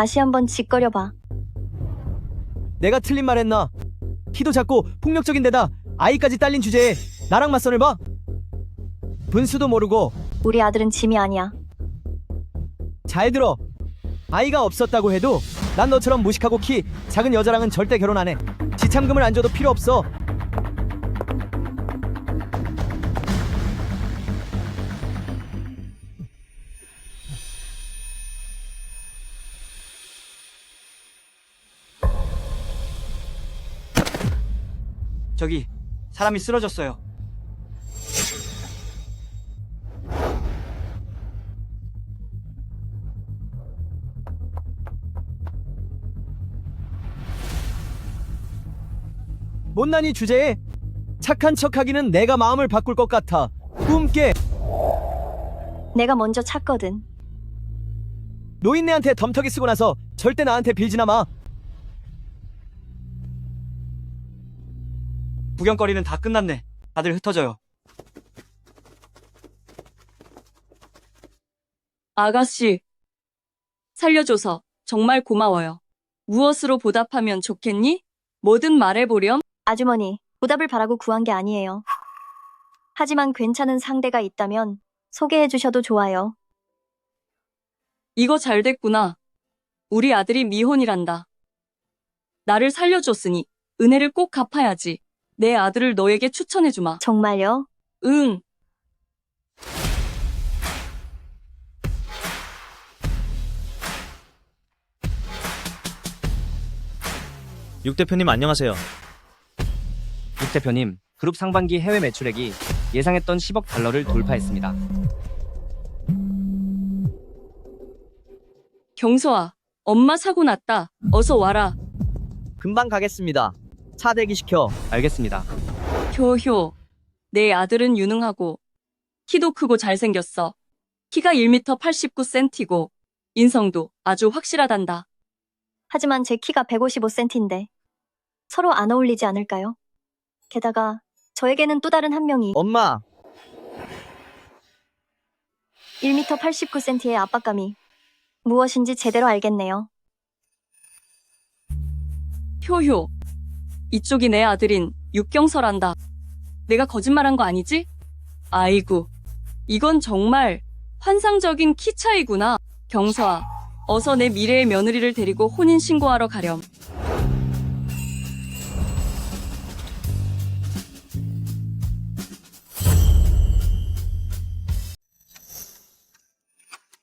다시 한번 짓거려봐. 내가 틀린 말 했나? 키도 작고 폭력적인 데다 아이까지 딸린 주제에 나랑 맞선을 봐? 분수도 모르고. 우리 아들은 짐이 아니야. 잘 들어. 아이가 없었다고 해도 난 너처럼 무식하고 키 작은 여자랑은 절대 결혼 안 해. 지참금을 안 줘도 필요 없어. 저기 사람이 쓰러졌어요. 못난이 주제에 착한 척하기는 내가 마음을 바꿀 것 같아. 꿈깨. 내가 먼저 찾거든. 노인네한테 덤터기 쓰고 나서 절대 나한테 빌지나 마. 구경거리는 다 끝났네. 다들 흩어져요. 아가씨, 살려줘서 정말 고마워요. 무엇으로 보답하면 좋겠니? 뭐든 말해보렴. 아주머니, 보답을 바라고 구한 게 아니에요. 하지만 괜찮은 상대가 있다면 소개해 주셔도 좋아요. 이거 잘 됐구나. 우리 아들이 미혼이란다. 나를 살려줬으니 은혜를 꼭 갚아야지. 내 아들을 너에게 추천해주마. 정말요? 응. 육 대표님 안녕하세요. 육 대표님, 그룹 상반기 해외 매출액이 예상했던 10억 달러를 돌파했습니다. 경서아, 엄마 사고 났다. 어서 와라. 금방 가겠습니다. 차 대기시켜. 알겠습니다. 효효. 내 아들은 유능하고 키도 크고 잘생겼어. 키가 1m 89cm고 인성도 아주 확실하단다. 하지만 제 키가 155cm인데 서로 안 어울리지 않을까요? 게다가 저에게는 또 다른 한 명이 엄마, 1m 89cm의 압박감이 무엇인지 제대로 알겠네요. 효효. 이쪽이 내 아들인 육경서란다. 내가 거짓말한 거 아니지? 아이고, 이건 정말 환상적인 키 차이구나. 경서아, 어서 내 미래의 며느리를 데리고 혼인신고하러 가렴.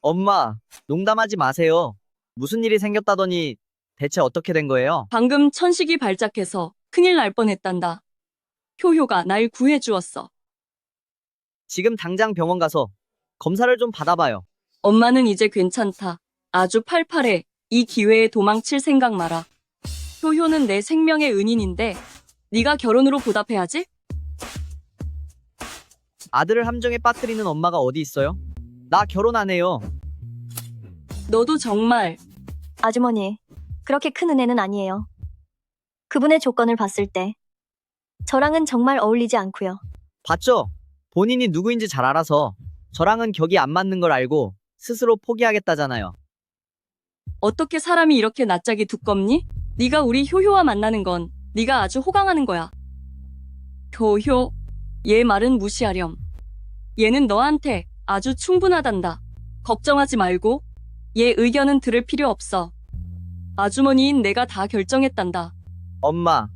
엄마, 농담하지 마세요. 무슨 일이 생겼다더니 대체 어떻게 된 거예요? 방금 천식이 발작해서 큰일 날 뻔했단다. 효효가 날 구해주었어. 지금 당장 병원 가서 검사를 좀 받아봐요. 엄마는 이제 괜찮다. 아주 팔팔해. 이 기회에 도망칠 생각 마라. 효효는 내 생명의 은인인데 네가 결혼으로 보답해야지? 아들을 함정에 빠뜨리는 엄마가 어디 있어요? 나 결혼 안 해요. 너도 정말 아주머니, 그렇게 큰 은혜는 아니에요. 그분의 조건을 봤을 때 저랑은 정말 어울리지 않고요. 봤죠? 본인이 누구인지 잘 알아서 저랑은 격이 안 맞는 걸 알고 스스로 포기하겠다잖아요. 어떻게 사람이 이렇게 낯짝이 두껍니? 네가 우리 효효와 만나는 건 네가 아주 호강하는 거야. 효효, 얘 말은 무시하렴. 얘는 너한테 아주 충분하단다. 걱정하지 말고 얘 의견은 들을 필요 없어. 아주머니인 내가 다 결정했단다. 엄마,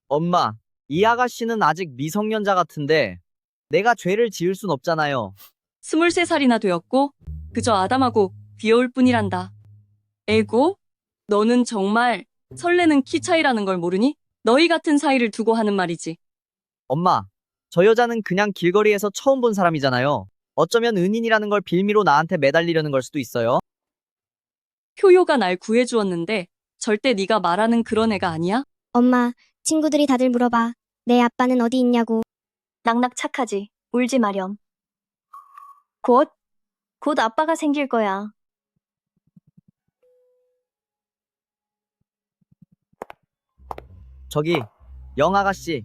엄마, 이 아가씨는 아직 미성년자 같은데 내가 죄를 지을 순 없잖아요. 23살이나 되었고 그저 아담하고 귀여울 뿐이란다. 에고, 너는 정말 설레는 키 차이라는 걸 모르니? 너희 같은 사이를 두고 하는 말이지. 엄마, 저 여자는 그냥 길거리에서 처음 본 사람이잖아요. 어쩌면 은인이라는 걸 빌미로 나한테 매달리려는 걸 수도 있어요. 효효가 날 구해주었는데 절대 네가 말하는 그런 애가 아니야? 엄마, 친구들이 다들 물어봐. 내 아빠는 어디 있냐고. 낙낙 착하지. 울지 마렴. 곧 아빠가 생길 거야. 저기, 영 아가씨,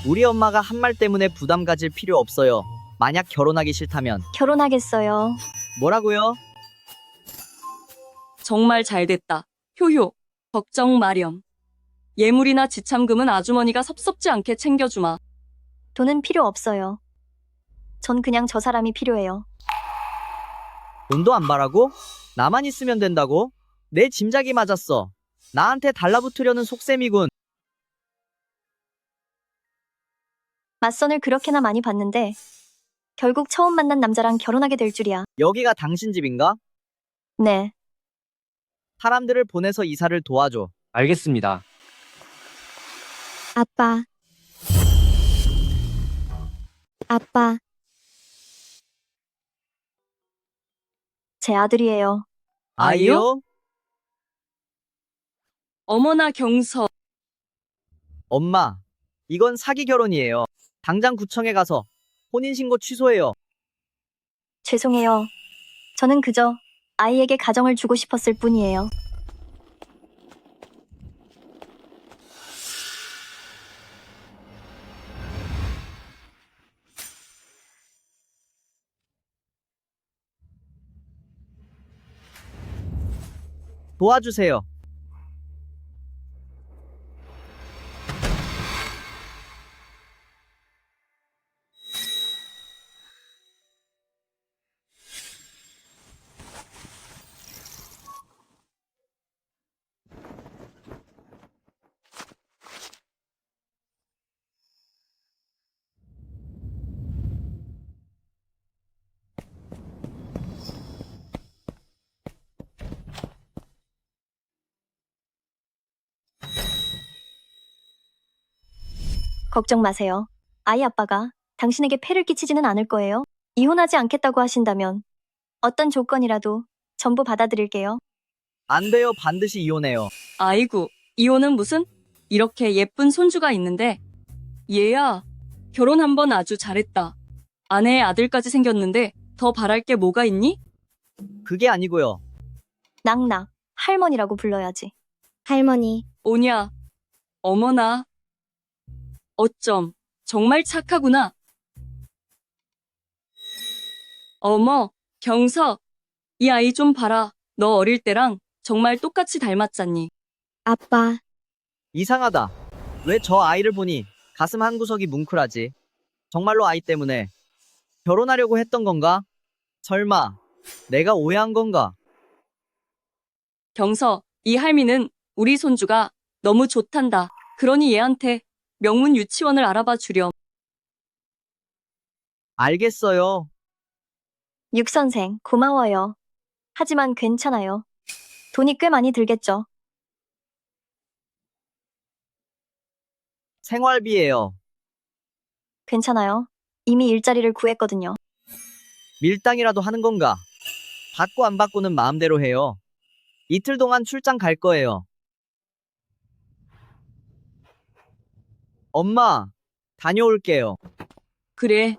우리 엄마가 한 말 때문에 부담 가질 필요 없어요. 만약 결혼하기 싫다면. 결혼하겠어요. 뭐라고요? 정말 잘 됐다. 효효, 걱정 마렴. 예물이나 지참금은 아주머니가 섭섭지 않게 챙겨주마. 돈은 필요 없어요. 전 그냥 저 사람이 필요해요. 돈도 안 바라고? 나만 있으면 된다고? 내 짐작이 맞았어. 나한테 달라붙으려는 속셈이군. 맞선을 그렇게나 많이 봤는데 결국 처음 만난 남자랑 결혼하게 될 줄이야. 여기가 당신 집인가? 네. 사람들을 보내서 이사를 도와줘. 알겠습니다. 아빠. 아빠, 제 아들이에요. 아이요? 어머나 경서. 엄마, 이건 사기 결혼이에요. 당장 구청에 가서 혼인신고 취소해요. 죄송해요. 저는 그저 아이에게 가정을 주고 싶었을 뿐이에요. 도와주세요. 걱정 마세요. 아이 아빠가 당신에게 폐를 끼치지는 않을 거예요. 이혼하지 않겠다고 하신다면 어떤 조건이라도 전부 받아들일게요. 안 돼요. 반드시 이혼해요. 아이고, 이혼은 무슨? 이렇게 예쁜 손주가 있는데. 얘야, 결혼 한번 아주 잘했다. 아내의 아들까지 생겼는데 더 바랄 게 뭐가 있니? 그게 아니고요. 낙낙, 할머니라고 불러야지. 할머니, 오냐. 어머나. 어쩜, 정말 착하구나. 어머, 경서. 이 아이 좀 봐라. 너 어릴 때랑 정말 똑같이 닮았잖니. 아빠, 이상하다. 왜 저 아이를 보니 가슴 한 구석이 뭉클하지? 정말로 아이 때문에 결혼하려고 했던 건가? 설마 내가 오해한 건가? 경서, 이 할미는 우리 손주가 너무 좋단다. 그러니 얘한테 명문 유치원을 알아봐 주렴. 알겠어요. 육 선생, 고마워요. 하지만 괜찮아요. 돈이 꽤 많이 들겠죠. 생활비예요. 괜찮아요. 이미 일자리를 구했거든요. 밀당이라도 하는 건가? 받고 안 받고는 마음대로 해요. 이틀 동안 출장 갈 거예요. 엄마, 다녀올게요. 그래.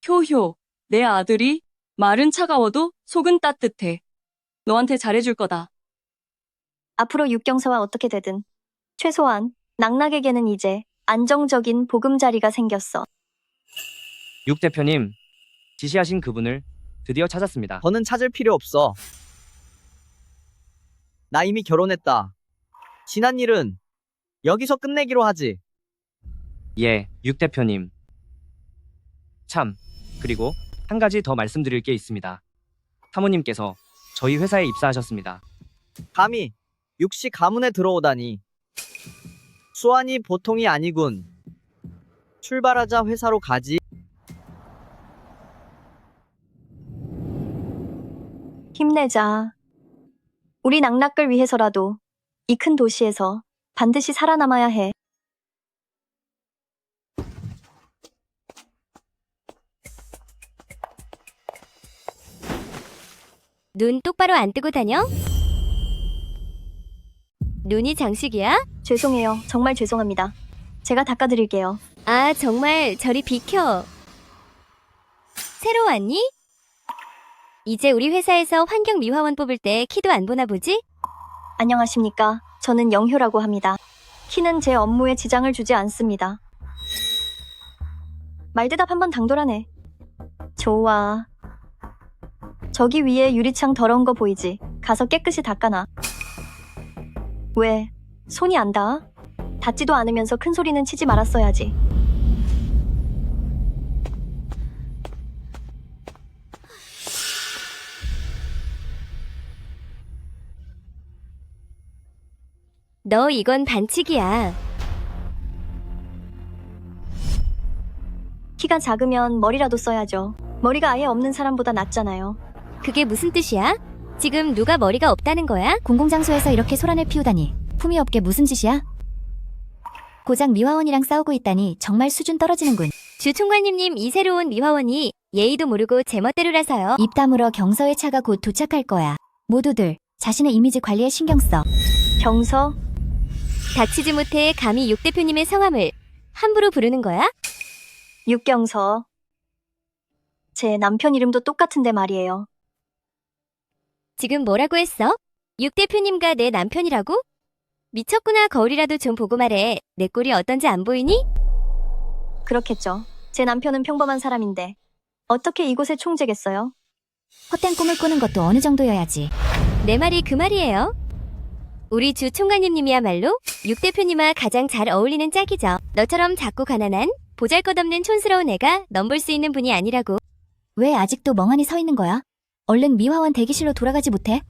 효효, 내 아들이 말은 차가워도 속은 따뜻해. 너한테 잘해줄 거다. 앞으로 육경서와 어떻게 되든 최소한 낙낙에게는 이제 안정적인 보금자리가 생겼어. 육 대표님, 지시하신 그분을 드디어 찾았습니다. 더는 찾을 필요 없어. 나 이미 결혼했다. 지난 일은 여기서 끝내기로 하지. 예, 육 대표님. 참, 그리고 한 가지 더 말씀드릴 게 있습니다. 사모님께서 저희 회사에 입사하셨습니다. 감히 육시 가문에 들어오다니. 수완이 보통이 아니군. 출발하자 회사로 가지. 힘내자. 우리 낙낙을 위해서라도 이 큰 도시에서 반드시 살아남아야 해. 눈 똑바로 안 뜨고 다녀? 눈이 장식이야? 죄송해요. 정말 죄송합니다. 제가 닦아드릴게요. 아, 정말 저리 비켜. 새로 왔니? 이제 우리 회사에서 환경미화원 뽑을 때 키도 안 보나 보지? 안녕하십니까. 저는 영효라고 합니다. 키는 제 업무에 지장을 주지 않습니다. 말대답 한번 당돌하네. 좋아. 저기 위에 유리창 더러운 거 보이지? 가서 깨끗이 닦아놔. 왜? 손이 안 닿아? 닿지도 않으면서 큰 소리는 치지 말았어야지. 너 이건 반칙이야. 키가 작으면 머리라도 써야죠. 머리가 아예 없는 사람보다 낫잖아요. 그게 무슨 뜻이야? 지금 누가 머리가 없다는 거야? 공공장소에서 이렇게 소란을 피우다니 품위 없게 무슨 짓이야? 고작 미화원이랑 싸우고 있다니 정말 수준 떨어지는군. 주 총괄님 이 새로운 미화원이 예의도 모르고 제멋대로라서요. 입 다물어 경서의 차가 곧 도착할 거야. 모두들 자신의 이미지 관리에 신경 써. 경서? 닥치지 못해 감히 육 대표님의 성함을 함부로 부르는 거야? 육경서. 제 남편 이름도 똑같은데 말이에요. 지금 뭐라고 했어? 육 대표님과 내 남편이라고? 미쳤구나. 거울이라도 좀 보고 말해. 내 꼴이 어떤지 안 보이니? 그렇겠죠. 제 남편은 평범한 사람인데 어떻게 이곳의 총재겠어요? 헛된 꿈을 꾸는 것도 어느 정도여야지. 내 말이 그 말이에요. 우리 주 총괄님이야말로 육 대표님과 가장 잘 어울리는 짝이죠. 너처럼 작고 가난한 보잘것없는 촌스러운 애가 넘볼 수 있는 분이 아니라고. 왜 아직도 멍하니 서 있는 거야? 얼른 미화원 대기실로 돌아가지 못해?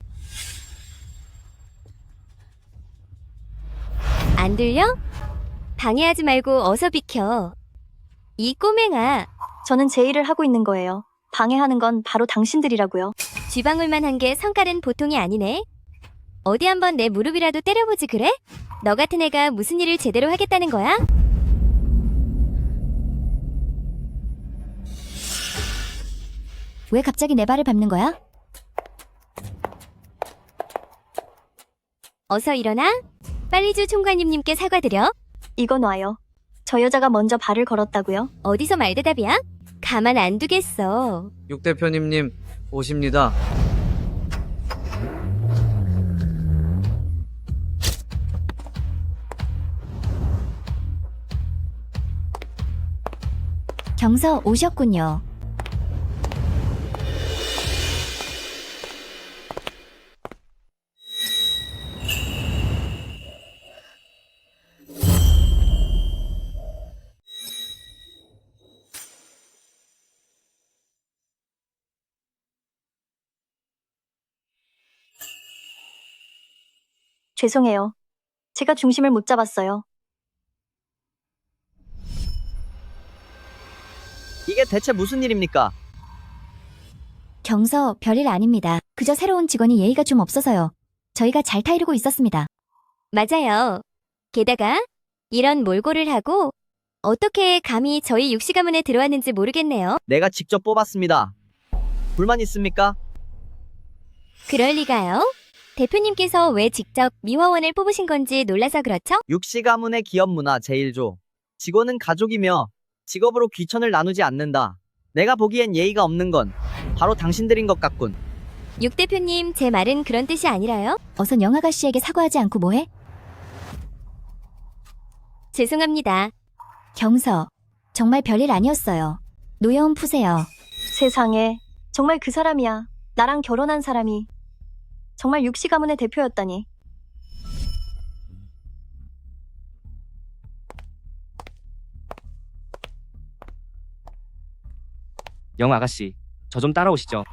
안 들려? 방해하지 말고 어서 비켜. 이 꼬맹아, 저는 제 일을 하고 있는 거예요. 방해하는 건 바로 당신들이라고요. 쥐방울만 한 게 성깔은 보통이 아니네. 어디 한번 내 무릎이라도 때려보지 그래? 너 같은 애가 무슨 일을 제대로 하겠다는 거야? 왜 갑자기 내 발을 밟는 거야? 어서 일어나. 빨리 주 총괄님께 사과드려. 이거 놔요. 저 여자가 먼저 발을 걸었다고요? 어디서 말대답이야? 가만 안 두겠어. 육 대표님 오십니다. 경서 오셨군요. 죄송해요. 제가 중심을 못 잡았어요. 이게 대체 무슨 일입니까? 경서 별일 아닙니다. 그저 새로운 직원이 예의가 좀 없어서요. 저희가 잘 타이르고 있었습니다. 맞아요. 게다가 이런 몰골을 하고 어떻게 감히 저희 육시 가문에 들어왔는지 모르겠네요. 내가 직접 뽑았습니다. 불만 있습니까? 그럴 리가요? 대표님께서 왜 직접 미화원을 뽑으신 건지 놀라서 그렇죠? 육시 가문의 기업 문화 제1조. 직원은 가족이며 직업으로 귀천을 나누지 않는다. 내가 보기엔 예의가 없는 건 바로 당신들인 것 같군. 육 대표님, 제 말은 그런 뜻이 아니라요. 어선 영아가씨에게 사과하지 않고 뭐해? 죄송합니다. 경서, 정말 별일 아니었어요. 노여움 푸세요. 세상에. 정말 그 사람이야. 나랑 결혼한 사람이. 정말 육시 가문의 대표였다니. 영 아가씨, 저 좀 따라오시죠.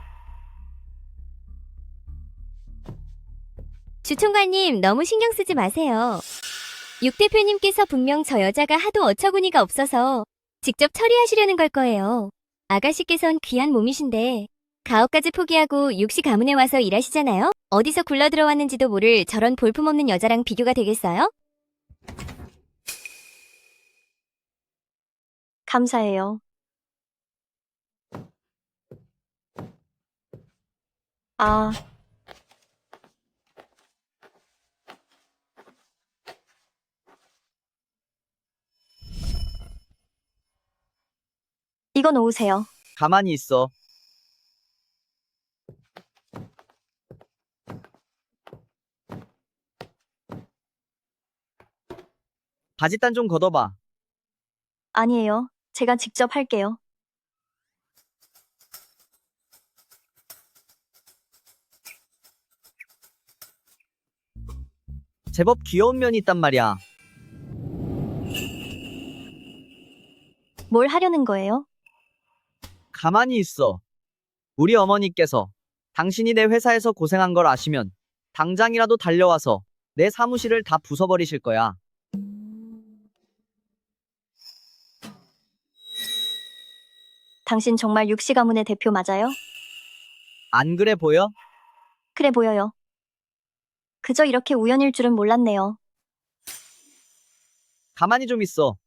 주 총괄님, 너무 신경 쓰지 마세요. 육 대표님께서 분명 저 여자가 하도 어처구니가 없어서 직접 처리하시려는 걸 거예요. 아가씨께선 귀한 몸이신데 가업까지 포기하고 육시 가문에 와서 일하시잖아요? 어디서 굴러 들어왔는지도 모를 저런 볼품없는 여자랑 비교가 되겠어요? 감사해요. 아, 이거 놓으세요. 가만히 있어. 바짓단 좀 걷어봐. 아니에요. 제가 직접 할게요. 제법 귀여운 면이 있단 말이야. 뭘 하려는 거예요? 가만히 있어. 우리 어머니께서 당신이 내 회사에서 고생한 걸 아시면 당장이라도 달려와서 내 사무실을 다 부숴버리실 거야. 당신 정말 육시 가문의 대표 맞아요? 안 그래 보여? 그래 보여요. 그저 이렇게 우연일 줄은 몰랐네요. 가만히 좀 있어.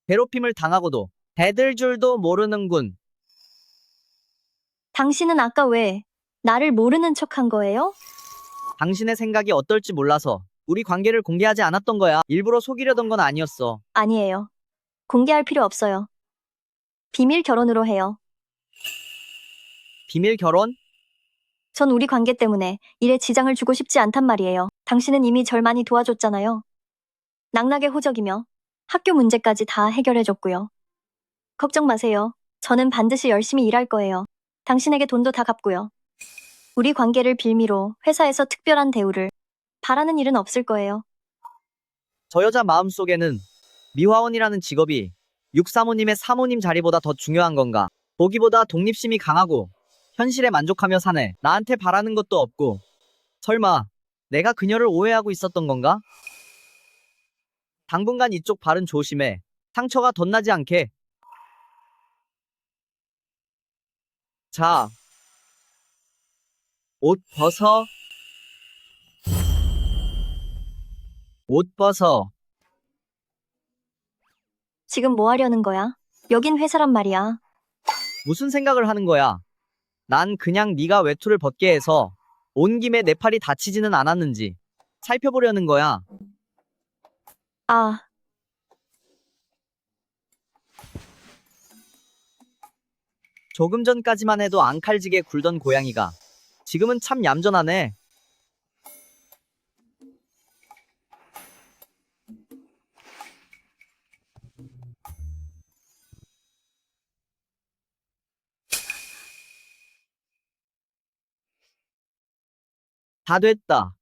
괴롭힘을 당하고도 대들 줄도 모르는군. 당신은 아까 왜 나를 모르는 척한 거예요? 당신의 생각이 어떨지 몰라서 우리 관계를 공개하지 않았던 거야. 일부러 속이려던 건 아니었어. 아니에요. 공개할 필요 없어요. 비밀 결혼으로 해요. 비밀 결혼? 전 우리 관계 때문에 일에 지장을 주고 싶지 않단 말이에요. 당신은 이미 절 많이 도와줬잖아요. 낙낙의 호적이며 학교 문제까지 다 해결해줬고요. 걱정 마세요. 저는 반드시 열심히 일할 거예요. 당신에게 돈도 다 갚고요. 우리 관계를 빌미로 회사에서 특별한 대우를 바라는 일은 없을 거예요. 저 여자 마음속에는 미화원이라는 직업이 육사모님의 사모님 자리보다 더 중요한 건가? 보기보다 독립심이 강하고 현실에 만족하며 사네. 나한테 바라는 것도 없고. 설마 내가 그녀를 오해하고 있었던 건가? 당분간 이쪽 발은 조심해. 상처가 덧나지 않게. 자, 옷 벗어. 옷 벗어. 지금 뭐 하려는 거야? 여긴 회사란 말이야. 무슨 생각을 하는 거야? 난 그냥 네가 외투를 벗게 해서 온 김에 내 팔이 다치지는 않았는지 살펴보려는 거야. 아, 조금 전까지만 해도 앙칼지게 굴던 고양이가 지금은 참 얌전하네. 다 됐다.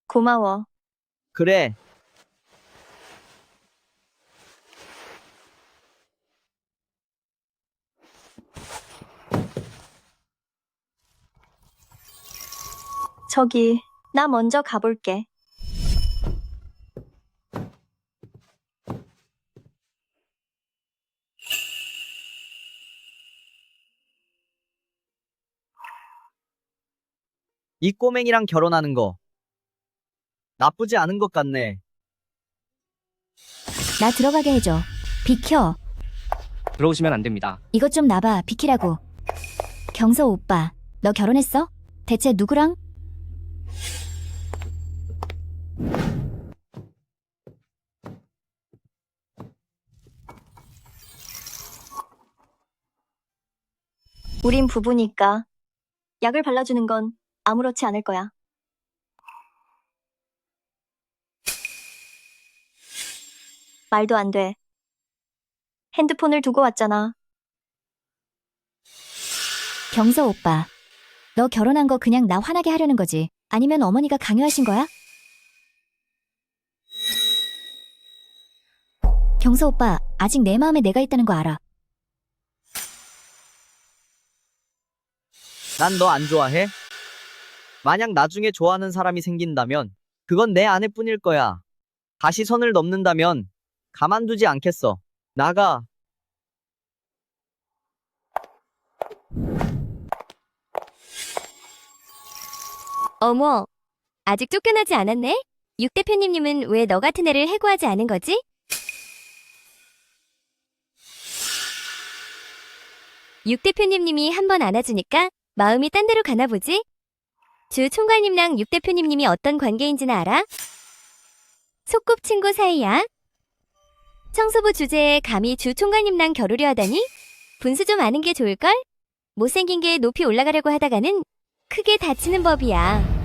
고마워. 그래. 저기, 나 먼저 가볼게. 이 꼬맹이랑 결혼하는 거 나쁘지 않은 것 같네. 나 들어가게 해줘. 비켜. 들어오시면 안 됩니다. 이것 좀 놔봐. 비키라고. 경서 오빠, 너 결혼했어? 대체 누구랑? 우린 부부니까 약을 발라주는 건 아무렇지 않을 거야. 말도 안 돼. 핸드폰을 두고 왔잖아. 경서 오빠, 너 결혼한 거 그냥 나 화나게 하려는 거지? 아니면 어머니가 강요하신 거야? 경서 오빠, 아직 내 마음에 내가 있다는 거 알아. 난 너 안 좋아해? 만약 나중에 좋아하는 사람이 생긴다면 그건 내 아내뿐일 거야. 다시 선을 넘는다면 가만두지 않겠어. 나가. 어머, 아직 쫓겨나지 않았네? 육 대표님은 왜 너 같은 애를 해고하지 않은 거지? 육 대표님이 한 번 안아주니까 마음이 딴 데로 가나 보지? 주 총괄님랑 육 대표님이 어떤 관계인지는 알아? 소꿉친구 사이야? 청소부 주제에 감히 주 총괄님랑 겨루려 하다니? 분수 좀 아는 게 좋을걸? 못생긴 게 높이 올라가려고 하다가는 크게 다치는 법이야.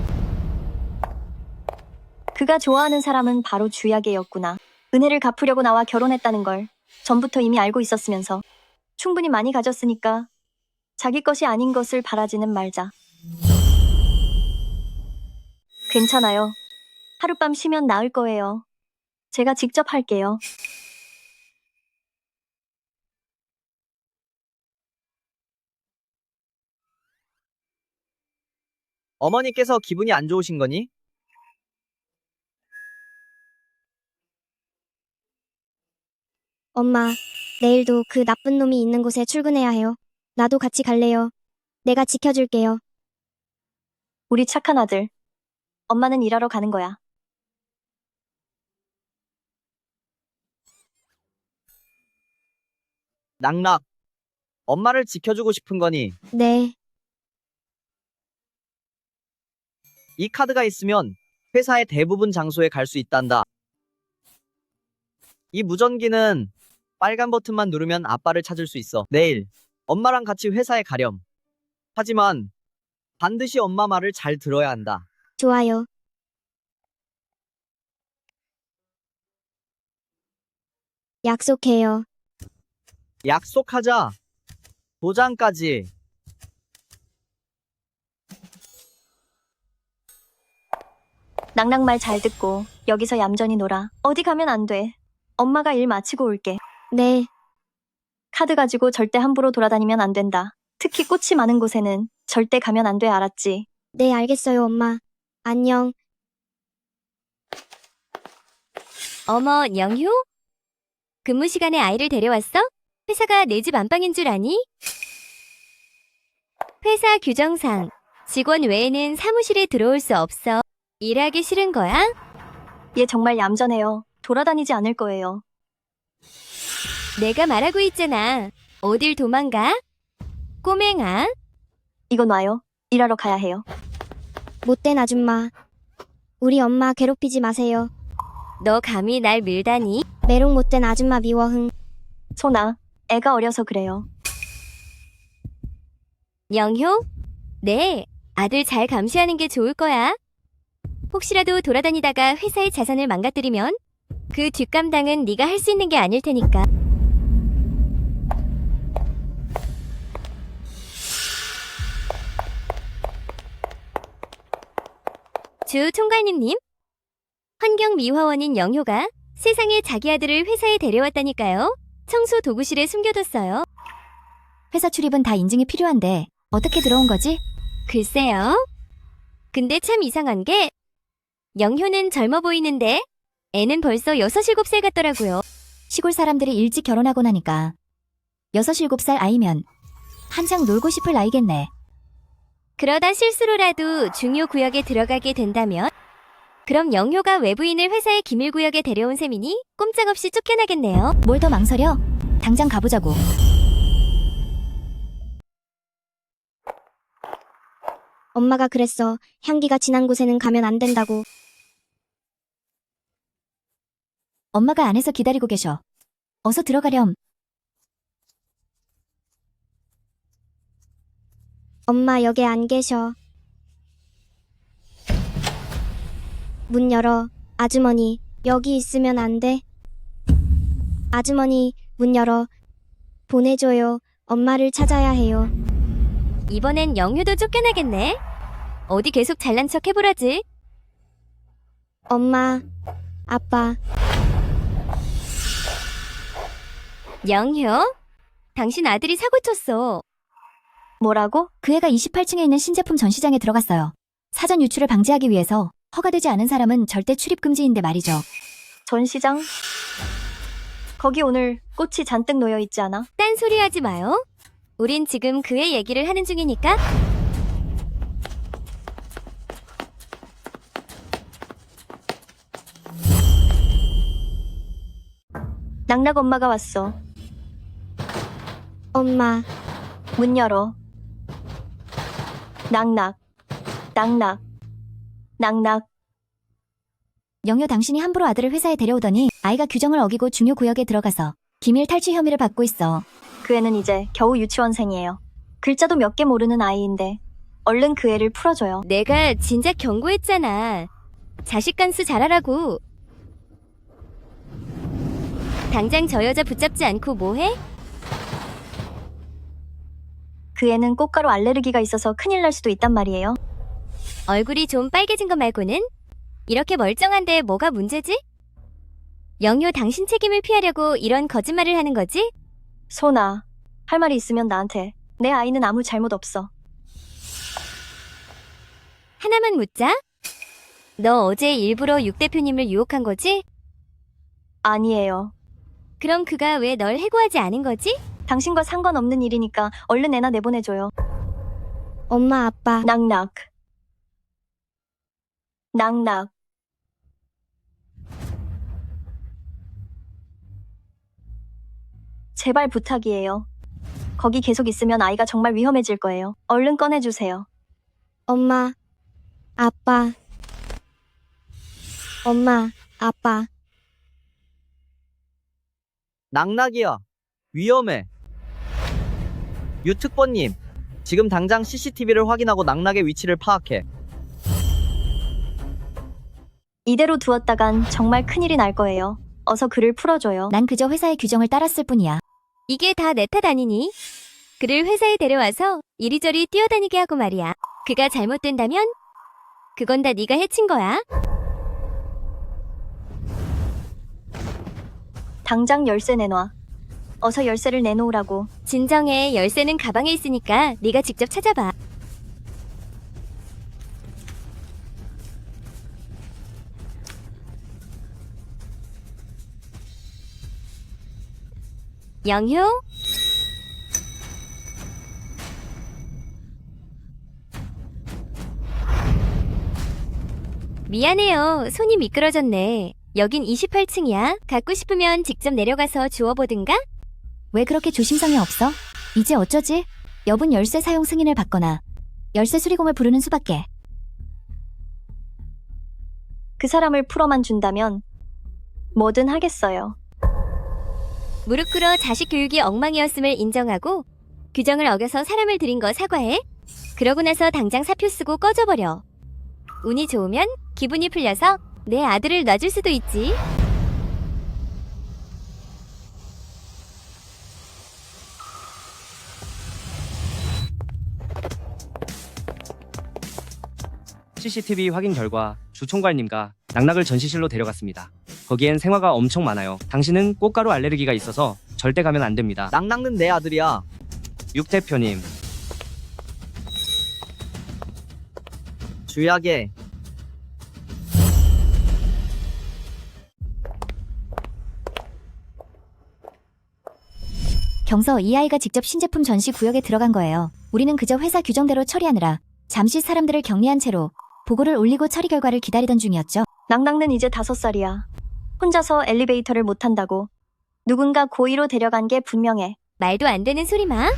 그가 좋아하는 사람은 바로 주야계였구나. 은혜를 갚으려고 나와 결혼했다는 걸 전부터 이미 알고 있었으면서 충분히 많이 가졌으니까 자기 것이 아닌 것을 바라지는 말자. 괜찮아요. 하룻밤 쉬면 나을 거예요. 제가 직접 할게요. 어머니께서 기분이 안 좋으신 거니? 엄마, 내일도 그 나쁜 놈이 있는 곳에 출근해야 해요. 나도 같이 갈래요. 내가 지켜줄게요. 우리 착한 아들. 엄마는 일하러 가는 거야. 낙낙. 엄마를 지켜주고 싶은 거니? 네, 이 카드가 있으면 회사의 대부분 장소에 갈 수 있단다. 이 무전기는 빨간 버튼만 누르면 아빠를 찾을 수 있어. 내일 엄마랑 같이 회사에 가렴. 하지만 반드시 엄마 말을 잘 들어야 한다. 좋아요. 약속해요. 약속하자. 도장까지. 낙낙 말 잘 듣고 여기서 얌전히 놀아. 어디 가면 안 돼. 엄마가 일 마치고 올게. 네, 카드 가지고 절대 함부로 돌아다니면 안 된다. 특히 꽃이 많은 곳에는 절대 가면 안 돼, 알았지? 네, 알겠어요, 엄마. 안녕. 어머, 영효? 근무 시간에 아이를 데려왔어? 회사가 내 집 안방인 줄 아니? 회사 규정상 직원 외에는 사무실에 들어올 수 없어. 일하기 싫은 거야? 얘 정말 얌전해요. 돌아다니지 않을 거예요. 내가 말하고 있잖아. 어딜 도망가? 꼬맹아? 이거 놔요. 일하러 가야 해요. 못된 아줌마. 우리 엄마 괴롭히지 마세요. 너 감히 날 밀다니? 메롱 못된 아줌마 미워흥. 소나, 애가 어려서 그래요. 영효? 네, 아들 잘 감시하는 게 좋을 거야. 혹시라도 돌아다니다가 회사의 자산을 망가뜨리면 그 뒷감당은 네가 할 수 있는 게 아닐 테니까. 주 총괄님님, 환경미화원인 영효가 세상에 자기 아들을 회사에 데려왔다니까요. 청소 도구실에 숨겨뒀어요. 회사 출입은 다 인증이 필요한데 어떻게 들어온 거지? 글쎄요. 근데 참 이상한 게 영효는 젊어 보이는데 애는 벌써 6, 7살 같더라고요. 시골 사람들이 일찍 결혼하고 나니까 6, 7살 아이면 한창 놀고 싶을 나이겠네. 그러다 실수로라도 중요 구역에 들어가게 된다면 그럼 영효가 외부인을 회사의 기밀 구역에 데려온 셈이니 꼼짝없이 쫓겨나겠네요. 뭘 더 망설여? 당장 가보자고. 엄마가 그랬어. 향기가 진한 곳에는 가면 안 된다고. 엄마가 안에서 기다리고 계셔. 어서 들어가렴. 엄마 여기 안 계셔. 문 열어. 아주머니, 여기 있으면 안 돼. 아주머니, 문 열어. 보내줘요. 엄마를 찾아야 해요. 이번엔 영효도 쫓겨나겠네. 어디 계속 잘난 척 해보라지. 엄마, 아빠. 영효? 당신 아들이 사고 쳤어. 뭐라고? 그 애가 28층에 있는 신제품 전시장에 들어갔어요. 사전 유출을 방지하기 위해서 허가되지 않은 사람은 절대 출입 금지인데 말이죠. 전시장? 거기 오늘 꽃이 잔뜩 놓여 있지 않아? 딴소리 하지 마요. 우린 지금 그 애 얘기를 하는 중이니까. 낙낙 엄마가 왔어. 엄마, 문 열어. 낙낙. 낙낙. 낙낙. 영효 당신이 함부로 아들을 회사에 데려오더니 아이가 규정을 어기고 중요 구역에 들어가서 기밀 탈취 혐의를 받고 있어. 그 애는 이제 겨우 유치원생이에요. 글자도 몇 개 모르는 아이인데 얼른 그 애를 풀어줘요. 내가 진작 경고했잖아. 자식 간수 잘하라고. 당장 저 여자 붙잡지 않고 뭐해? 그 애는 꽃가루 알레르기가 있어서 큰일 날 수도 있단 말이에요. 얼굴이 좀 빨개진 것 말고는? 이렇게 멀쩡한데 뭐가 문제지? 영효 당신 책임을 피하려고 이런 거짓말을 하는 거지? 소나, 할 말이 있으면 나한테. 내 아이는 아무 잘못 없어. 하나만 묻자. 너 어제 일부러 육 대표님을 유혹한 거지? 아니에요. 그럼 그가 왜 널 해고하지 않은 거지? 당신과 상관없는 일이니까 얼른 애나 내보내줘요. 엄마, 아빠. 낙낙. 낙낙. 제발 부탁이에요. 거기 계속 있으면 아이가 정말 위험해질 거예요. 얼른 꺼내주세요. 엄마, 아빠. 엄마, 아빠. 낙낙이야. 위험해. 유특보님, 지금 당장 CCTV를 확인하고 낙낙의 위치를 파악해. 이대로 두었다간 정말 큰일이 날 거예요. 어서 그를 풀어줘요. 난 그저 회사의 규정을 따랐을 뿐이야. 이게 다 내 탓 아니니? 그를 회사에 데려와서 이리저리 뛰어다니게 하고 말이야. 그가 잘못된다면 그건 다 네가 해친 거야. 당장 열쇠 내놔. 어서 열쇠를 내놓으라고. 진정해. 열쇠는 가방에 있으니까 네가 직접 찾아봐. 영효? 미안해요. 손이 미끄러졌네. 여긴 28층이야. 갖고 싶으면 직접 내려가서 주워보든가? 왜 그렇게 조심성이 없어? 이제 어쩌지? 여분 열쇠 사용 승인을 받거나 열쇠 수리공을 부르는 수밖에. 그 사람을 풀어만 준다면 뭐든 하겠어요. 무릎 꿇어 자식 교육이 엉망이었음을 인정하고 규정을 어겨서 사람을 들인 거 사과해. 그러고 나서 당장 사표 쓰고 꺼져버려. 운이 좋으면 기분이 풀려서 내 아들을 놔줄 수도 있지. CCTV 확인 결과 주 총괄님과 낙낙을 전시실로 데려갔습니다. 거기엔 생화가 엄청 많아요. 당신은 꽃가루 알레르기가 있어서 절대 가면 안 됩니다. 낙낙는 내 아들이야. 육 대표님, 주의하게. 경서, 이 아이가 직접 신제품 전시 구역에 들어간 거예요. 우리는 그저 회사 규정대로 처리하느라 잠시 사람들을 격리한 채로 보고를 올리고 처리 결과를 기다리던 중이었죠. 낙낙는 이제 5살이야. 혼자서 엘리베이터를 못 탄다고. 누군가 고의로 데려간 게 분명해. 말도 안 되는 소리 마.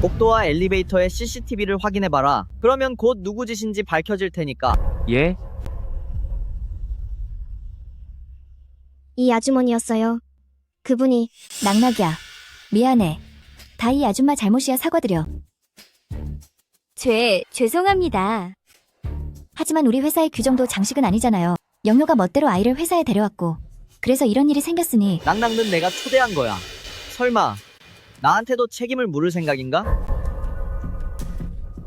복도와 엘리베이터의 CCTV를 확인해봐라. 그러면 곧 누구 짓인지 밝혀질 테니까. 예? 이 아주머니였어요. 그분이. 낙낙이야. 미안해. 다 이 아줌마 잘못이야. 사과드려. 죄송합니다. 하지만 우리 회사의 규정도 장식은 아니잖아요. 영효가 멋대로 아이를 회사에 데려왔고 그래서 이런 일이 생겼으니 낙낙는 내가 초대한 거야. 설마 나한테도 책임을 물을 생각인가?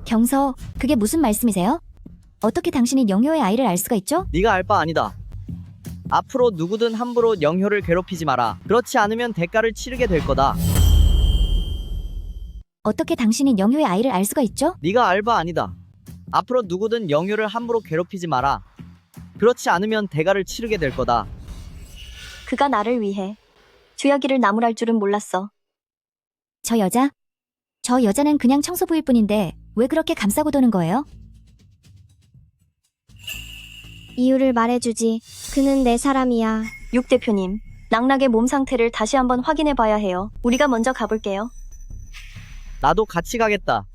경서, 그게 무슨 말씀이세요? 어떻게 당신이 영효의 아이를 알 수가 있죠? 네가 알 바 아니다. 앞으로 누구든 함부로 영효를 괴롭히지 마라. 그렇지 않으면 대가를 치르게 될 거다. 어떻게 당신이 영효의 아이를 알 수가 있죠? 네가 알 바 아니다. 앞으로 누구든 영효를 함부로 괴롭히지 마라. 그렇지 않으면 대가를 치르게 될 거다. 그가 나를 위해 주야기를 나무랄 줄은 몰랐어. 저 여자는 그냥 청소부일 뿐인데 왜 그렇게 감싸고 도는 거예요? 이유를 말해주지. 그는 내 사람이야. 육 대표님, 낙낙의 몸 상태를 다시 한번 확인해 봐야 해요. 우리가 먼저 가볼게요. 나도 같이 가겠다.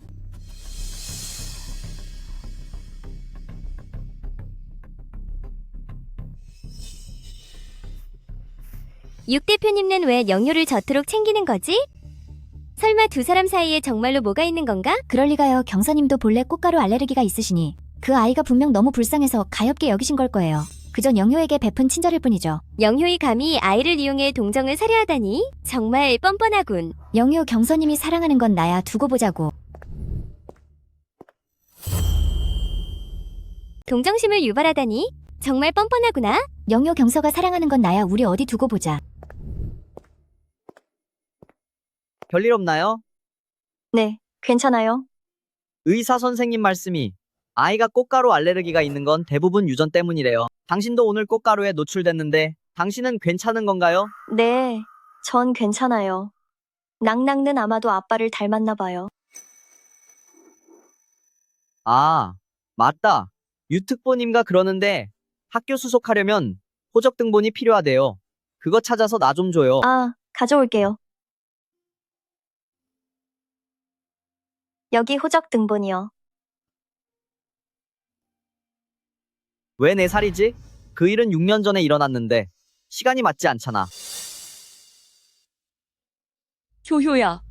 육 대표님은 왜 영효를 저토록 챙기는 거지? 설마 두 사람 사이에 정말로 뭐가 있는 건가? 그럴 리가요. 경사님도 본래 꽃가루 알레르기가 있으시니 그 아이가 분명 너무 불쌍해서 가엾게 여기신 걸 거예요. 그전 영효에게 베푼 친절일 뿐이죠. 영효이 감히 아이를 이용해 동정을 사려 하다니 정말 뻔뻔하군. 영효 경서님이 사랑하는 건 나야, 두고 보자고. 동정심을 유발하다니 정말 뻔뻔하구나. 영효 경서가 사랑하는 건 나야, 우리 어디 두고 보자. 별일 없나요? 네, 괜찮아요. 의사 선생님 말씀이 아이가 꽃가루 알레르기가 있는 건 대부분 유전 때문이래요. 당신도 오늘 꽃가루에 노출됐는데 당신은 괜찮은 건가요? 네, 전 괜찮아요. 낭낭는 아마도 아빠를 닮았나 봐요. 아, 맞다. 유특보님가 그러는데 학교 수속하려면 호적 등본이 필요하대요. 그거 찾아서 나 좀 줘요. 아, 가져올게요. 여기 호적 등본이요. 왜 4살이지? 그 일은 6년 전에 일어났는데 시간이 맞지 않잖아. 효효야.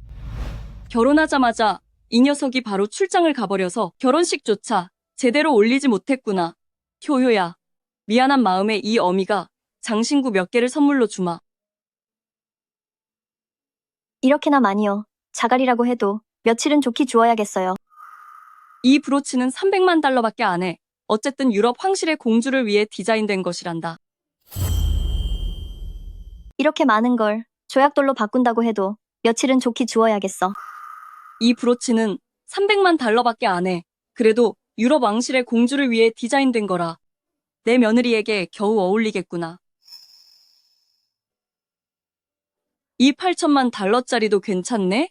결혼하자마자 이 녀석이 바로 출장을 가버려서 결혼식조차 제대로 올리지 못했구나. 효효야. 미안한 마음에 이 어미가 장신구 몇 개를 선물로 주마. 이렇게나 많이요. 자갈이라고 해도 며칠은 좋게 주어야겠어요. 이 브로치는 300만 달러밖에 안 해. 어쨌든 유럽 황실의 공주를 위해 디자인된 것이란다. 이렇게 많은 걸 조약돌로 바꾼다고 해도 며칠은 좋게 주어야겠어. 이 브로치는 300만 달러밖에 안 해. 그래도 유럽 왕실의 공주를 위해 디자인된 거라. 내 며느리에게 겨우 어울리겠구나. 이 8천만 달러짜리도 괜찮네?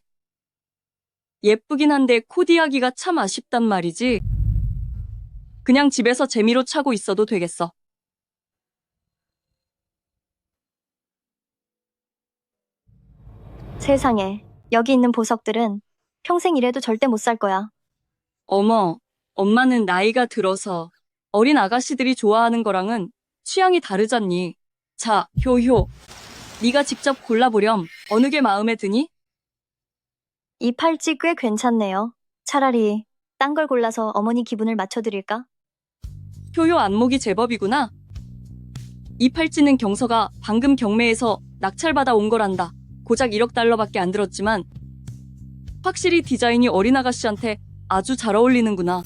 예쁘긴 한데 코디하기가 참 아쉽단 말이지. 그냥 집에서 재미로 차고 있어도 되겠어. 세상에, 여기 있는 보석들은 평생 이래도 절대 못 살 거야. 어머, 엄마는 나이가 들어서 어린 아가씨들이 좋아하는 거랑은 취향이 다르잖니. 자, 효효. 네가 직접 골라보렴. 어느 게 마음에 드니? 이 팔찌 꽤 괜찮네요. 차라리 딴 걸 골라서 어머니 기분을 맞춰드릴까? 효효 안목이 제법이구나. 이 팔찌는 경서가 방금 경매에서 낙찰받아 온 거란다. 고작 1억 달러밖에 안 들었지만 확실히 디자인이 어린 아가씨한테 아주 잘 어울리는구나.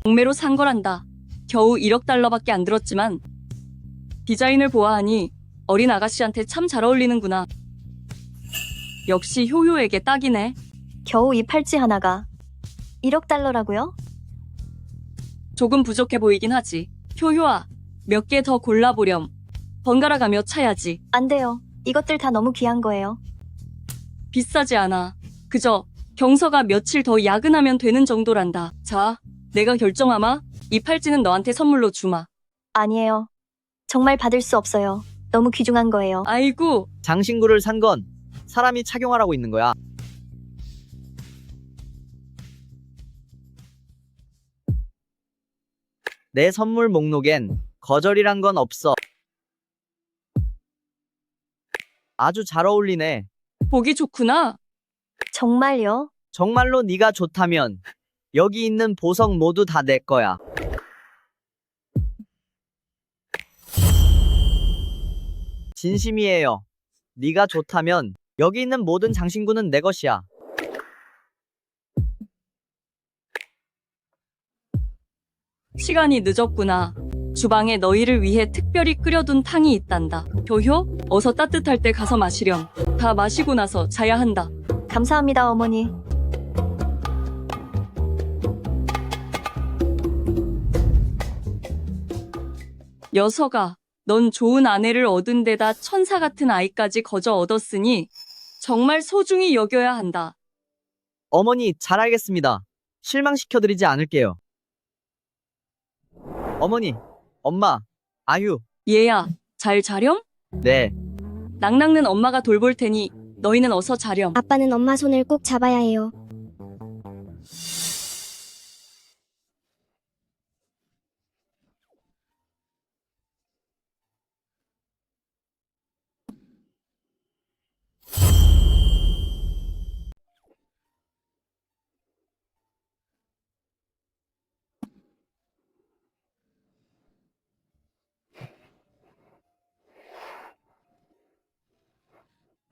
경매로 산 거란다. 겨우 1억 달러밖에 안 들었지만 디자인을 보아하니 어린 아가씨한테 참 잘 어울리는구나. 역시 효효에게 딱이네. 겨우 이 팔찌 하나가 1억 달러라고요? 조금 부족해 보이긴 하지. 효효아, 몇 개 더 골라보렴. 번갈아 가며 차야지. 안 돼요. 이것들 다 너무 귀한 거예요. 비싸지 않아. 그저 경서가 며칠 더 야근하면 되는 정도란다. 자, 내가 결정하마. 이 팔찌는 너한테 선물로 주마. 아니에요. 정말 받을 수 없어요. 너무 귀중한 거예요. 아이고, 장신구를 산 건 사람이 착용하라고 있는 거야. 내 선물 목록엔 거절이란 건 없어. 아주 잘 어울리네. 보기 좋구나. 정말요? 정말로 네가 좋다면 여기 있는 보석 모두 다 내 거야. 진심이에요. 네가 좋다면 여기 있는 모든 장신구는 내 것이야. 시간이 늦었구나. 주방에 너희를 위해 특별히 끓여둔 탕이 있단다. 효효, 어서 따뜻할 때 가서 마시렴. 다 마시고 나서 자야 한다. 감사합니다, 어머니. 녀석아, 넌 좋은 아내를 얻은 데다 천사 같은 아이까지 거저 얻었으니 정말 소중히 여겨야 한다. 어머니, 잘 알겠습니다. 실망시켜드리지 않을게요. 어머니, 엄마, 아휴. 얘야, 잘 자렴? 네, 낭낭는 엄마가 돌볼 테니 너희는 어서 자렴. 아빠는 엄마 손을 꼭 잡아야 해요.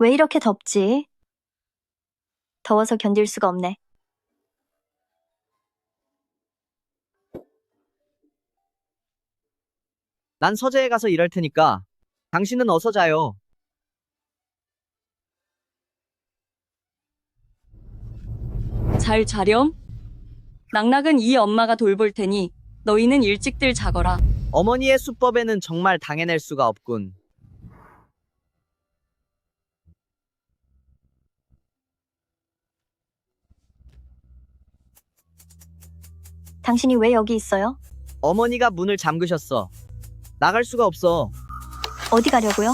왜 이렇게 덥지? 더워서 견딜 수가 없네. 난 서재에 가서 일할 테니까 당신은 어서 자요. 잘 자렴? 낙낙은 이 엄마가 돌볼 테니 너희는 일찍들 자거라. 어머니의 수법에는 정말 당해낼 수가 없군. 당신이 왜 여기 있어요? 어머니가 문을 잠그셨어. 나갈 수가 없어. 어디 가려고요?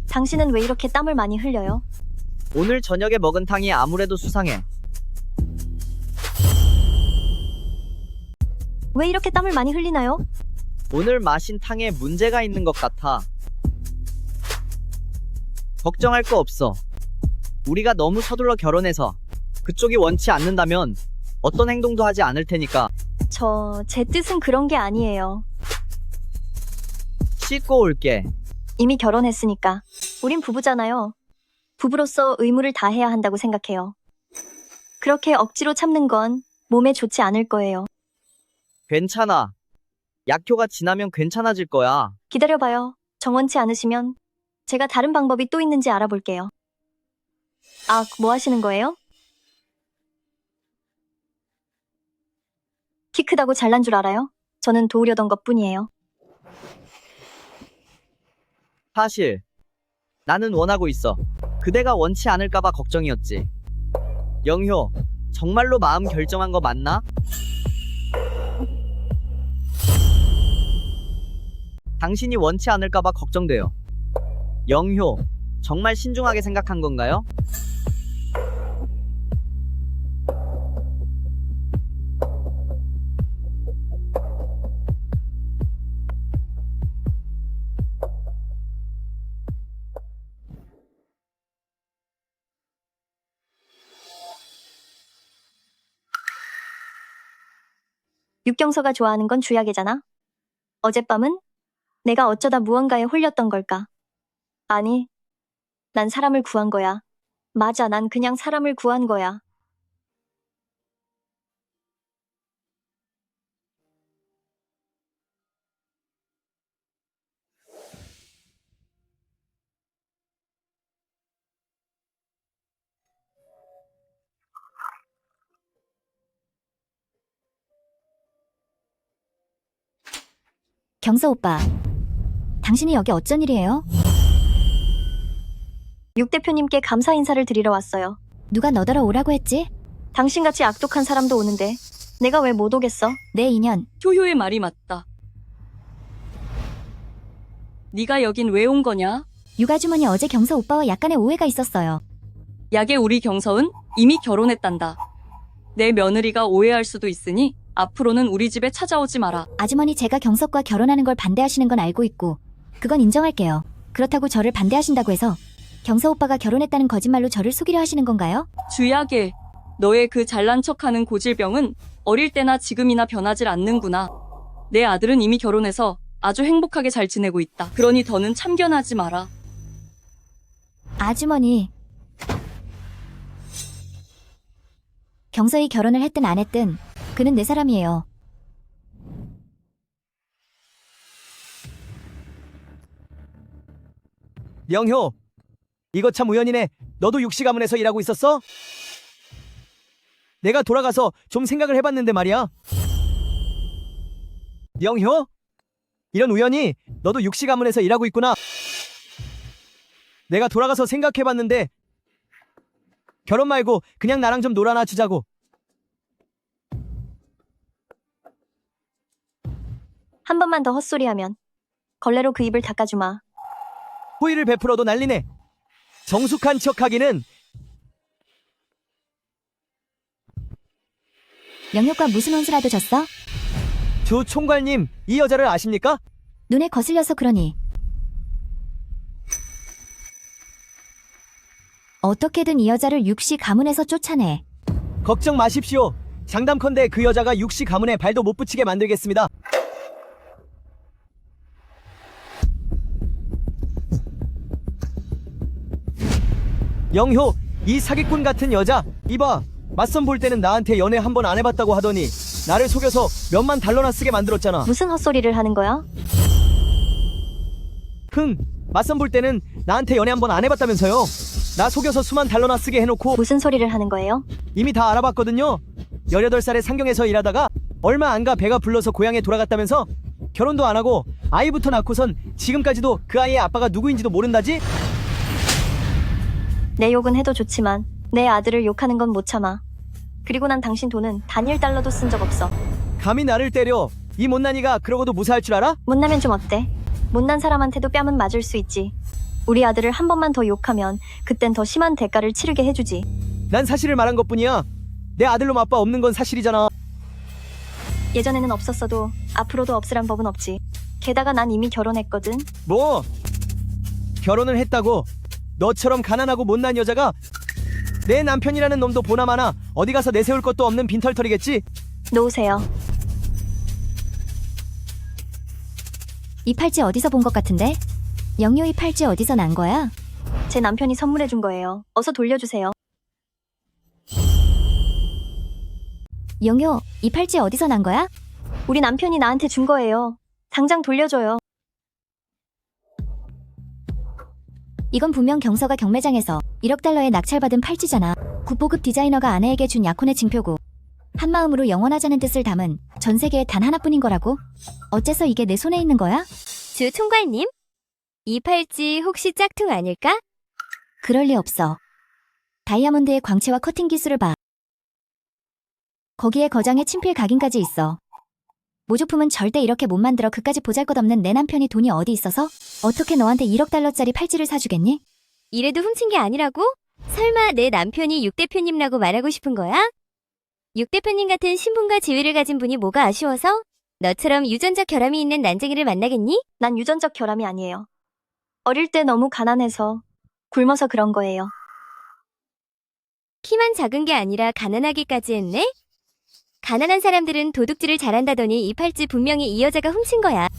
당신은 왜 이렇게 땀을 많이 흘려요? 오늘 저녁에 먹은 탕이 아무래도 수상해. 왜 이렇게 땀을 많이 흘리나요? 오늘 마신 탕에 문제가 있는 것 같아. 걱정할 거 없어. 우리가 너무 서둘러 결혼해서 그쪽이 원치 않는다면 어떤 행동도 하지 않을 테니까. 제 뜻은 그런 게 아니에요. 씻고 올게. 이미 결혼했으니까. 우린 부부잖아요. 부부로서 의무를 다해야 한다고 생각해요. 그렇게 억지로 참는 건 몸에 좋지 않을 거예요. 괜찮아. 약효가 지나면 괜찮아질 거야. 기다려봐요. 정원치 않으시면 제가 다른 방법이 또 있는지 알아볼게요. 아, 뭐 하시는 거예요? 키 크다고 잘난 줄 알아요? 저는 도우려던 것 뿐이에요. 사실 나는 원하고 있어. 그대가 원치 않을까봐 걱정이었지. 영효, 정말로 마음 결정한 거 맞나? 당신이 원치 않을까봐 걱정돼요. 영효, 정말 신중하게 생각한 건가요? 육경서가 좋아하는 건 주약이잖아. 어젯밤은 내가 어쩌다 무언가에 홀렸던 걸까? 아니, 난 사람을 구한 거야. 맞아, 난 그냥 사람을 구한 거야. 경서 오빠, 당신이 여기 어쩐 일이에요? 육 대표님께 감사 인사를 드리러 왔어요. 누가 너더러 오라고 했지? 당신같이 악독한 사람도 오는데 내가 왜 못 오겠어? 내 인연. 효효의 말이 맞다. 네가 여긴 왜 온 거냐? 육아주머니 어제 경서 오빠와 약간의 오해가 있었어요. 약의 우리 경서은 이미 결혼했단다. 내 며느리가 오해할 수도 있으니 앞으로는 우리 집에 찾아오지 마라. 아주머니, 제가 경석과 결혼하는 걸 반대하시는 건 알고 있고 그건 인정할게요. 그렇다고 저를 반대하신다고 해서 경서 오빠가 결혼했다는 거짓말로 저를 속이려 하시는 건가요? 주약에 너의 그 잘난 척하는 고질병은 어릴 때나 지금이나 변하질 않는구나. 내 아들은 이미 결혼해서 아주 행복하게 잘 지내고 있다. 그러니 더는 참견하지 마라. 아주머니, 경서이 결혼을 했든 안 했든 그는 내 사람이에요. 영효, 이거 참 우연이네. 너도 육시 가문에서 일하고 있었어? 내가 돌아가서 좀 생각을 해봤는데 말이야. 영효? 이런 우연이 너도 육시 가문에서 일하고 있구나. 내가 돌아가서 생각해봤는데 결혼 말고 그냥 나랑 좀 놀아나 주자고. 한 번만 더 헛소리하면 걸레로 그 입을 닦아주마. 호의를 베풀어도 난리네. 정숙한 척하기는. 영효과 무슨 혼수라도 졌어? 조 총괄님, 이 여자를 아십니까? 눈에 거슬려서 그러니. 어떻게든 이 여자를 육시 가문에서 쫓아내. 걱정 마십시오. 장담컨대 그 여자가 육시 가문에 발도 못 붙이게 만들겠습니다. 영효, 이 사기꾼 같은 여자. 이봐, 맞선 볼 때는 나한테 연애 한 번 안 해봤다고 하더니 나를 속여서 몇만 달러나 쓰게 만들었잖아. 무슨 헛소리를 하는 거야? 맞선 볼 때는 나한테 연애 한 번 안 해봤다면서요. 나 속여서 수만 달러나 쓰게 해놓고 무슨 소리를 하는 거예요? 이미 다 알아봤거든요. 18살에 상경에서 일하다가 얼마 안 가 배가 불러서 고향에 돌아갔다면서 결혼도 안 하고 아이부터 낳고선 지금까지도 그 아이의 아빠가 누구인지도 모른다지? 내 욕은 해도 좋지만 내 아들을 욕하는 건 못 참아. 그리고 난 당신 돈은 단일 달러도 쓴 적 없어. 감히 나를 때려. 이 못난이가 그러고도 무사할 줄 알아? 못나면 좀 어때? 못난 사람한테도 뺨은 맞을 수 있지. 우리 아들을 한 번만 더 욕하면 그땐 더 심한 대가를 치르게 해주지. 난 사실을 말한 것뿐이야. 내 아들놈 아빠 없는 건 사실이잖아. 예전에는 없었어도 앞으로도 없으란 법은 없지. 게다가 난 이미 결혼했거든. 뭐? 결혼을 했다고? 너처럼 가난하고 못난 여자가 내 남편이라는 놈도 보나마나 어디 가서 내세울 것도 없는 빈털터리겠지? 놓으세요. 이 팔찌 어디서 본 것 같은데? 영효 이 팔찌 어디서 난 거야? 제 남편이 선물해 준 거예요. 어서 돌려주세요. 영효, 이 팔찌 어디서 난 거야? 우리 남편이 나한테 준 거예요. 당장 돌려줘요. 이건 분명 경서가 경매장에서 1억 달러에 낙찰받은 팔찌잖아. 국보급 디자이너가 아내에게 준 약혼의 징표고 한마음으로 영원하자는 뜻을 담은 전 세계에 단 하나뿐인 거라고? 어째서 이게 내 손에 있는 거야? 주 총괄님? 이 팔찌 혹시 짝퉁 아닐까? 그럴 리 없어. 다이아몬드의 광채와 커팅 기술을 봐. 거기에 거장에 친필 각인까지 있어. 모조품은 절대 이렇게 못 만들어. 그까지 보잘것없는 내 남편이 돈이 어디 있어서? 어떻게 너한테 1억 달러짜리 팔찌를 사주겠니? 이래도 훔친 게 아니라고? 설마 내 남편이 육 대표님이라고 말하고 싶은 거야? 육 대표님 같은 신분과 지위를 가진 분이 뭐가 아쉬워서? 너처럼 유전적 결함이 있는 난쟁이를 만나겠니? 난 유전적 결함이 아니에요. 어릴 때 너무 가난해서 굶어서 그런 거예요. 키만 작은 게 아니라 가난하기까지 했네? 가난한 사람들은 도둑질을 잘한다더니 이 팔찌 분명히 이 여자가 훔친 거야.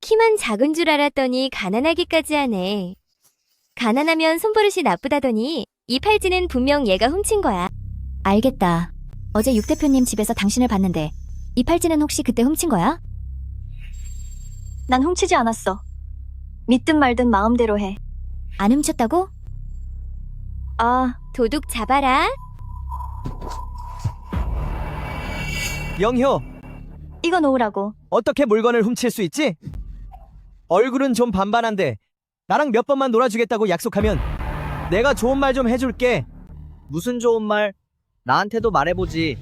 키만 작은 줄 알았더니 가난하기까지 하네. 가난하면 손버릇이 나쁘다더니 이 팔찌는 분명 얘가 훔친 거야. 알겠다. 어제 육 대표님 집에서 당신을 봤는데 이 팔찌는 혹시 그때 훔친 거야? 난 훔치지 않았어. 믿든 말든 마음대로 해. 안 훔쳤다고? 아, 도둑 잡아라. 영효, 이거 놓으라고. 어떻게 물건을 훔칠 수 있지? 얼굴은 좀 반반한데 나랑 몇 번만 놀아주겠다고 약속하면 내가 좋은 말 좀 해줄게. 무슨 좋은 말? 나한테도 말해보지.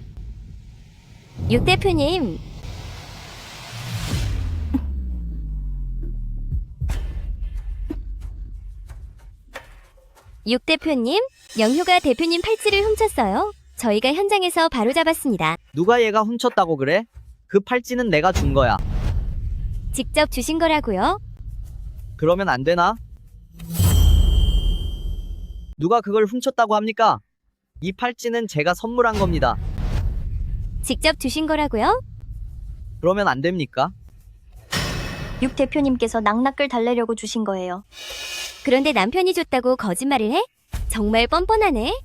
육 대표님. 육 대표님, 영효가 대표님 팔찌를 훔쳤어요. 저희가 현장에서 바로 잡았습니다. 누가 얘가 훔쳤다고 그래? 그 팔찌는 내가 준 거야. 직접 주신 거라고요? 그러면 안 되나? 누가 그걸 훔쳤다고 합니까? 이 팔찌는 제가 선물한 겁니다. 직접 주신 거라고요? 그러면 안 됩니까? 육 대표님께서 낙낙글 달래려고 주신 거예요. 그런데 남편이 줬다고 거짓말을 해? 정말 뻔뻔하네.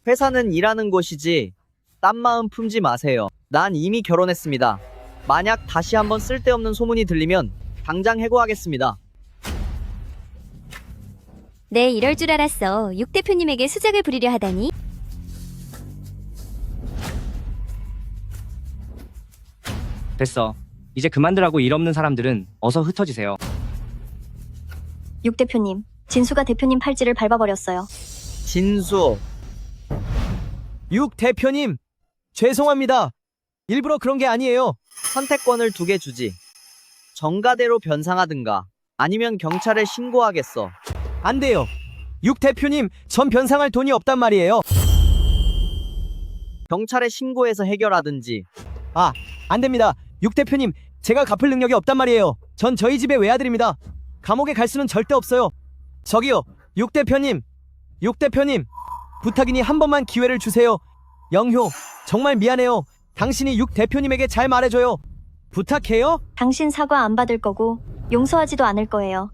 회사는 일하는 곳이지 딴 마음 품지 마세요. 난 이미 결혼했습니다. 만약 다시 한번 쓸데없는 소문이 들리면 당장 해고하겠습니다. 네, 이럴 줄 알았어. 육 대표님에게 수작을 부리려 하다니. 됐어. 이제 그만두라고 일 없는 사람들은 어서 흩어지세요. 육 대표님, 진수가 대표님 팔찌를 밟아버렸어요. 진수, 육 대표님, 죄송합니다. 일부러 그런 게 아니에요. 선택권을 2개 주지. 정가대로 변상하든가 아니면 경찰에 신고하겠어. 안 돼요. 육 대표님, 전 변상할 돈이 없단 말이에요. 경찰에 신고해서 해결하든지. 안 됩니다. 육 대표님, 제가 갚을 능력이 없단 말이에요. 전 저희 집의 외아들입니다. 감옥에 갈 수는 절대 없어요. 저기요, 육 대표님, 부탁이니 한 번만 기회를 주세요. 영효, 정말 미안해요. 당신이 육 대표님에게 잘 말해줘요. 부탁해요. 당신 사과 안 받을 거고 용서하지도 않을 거예요.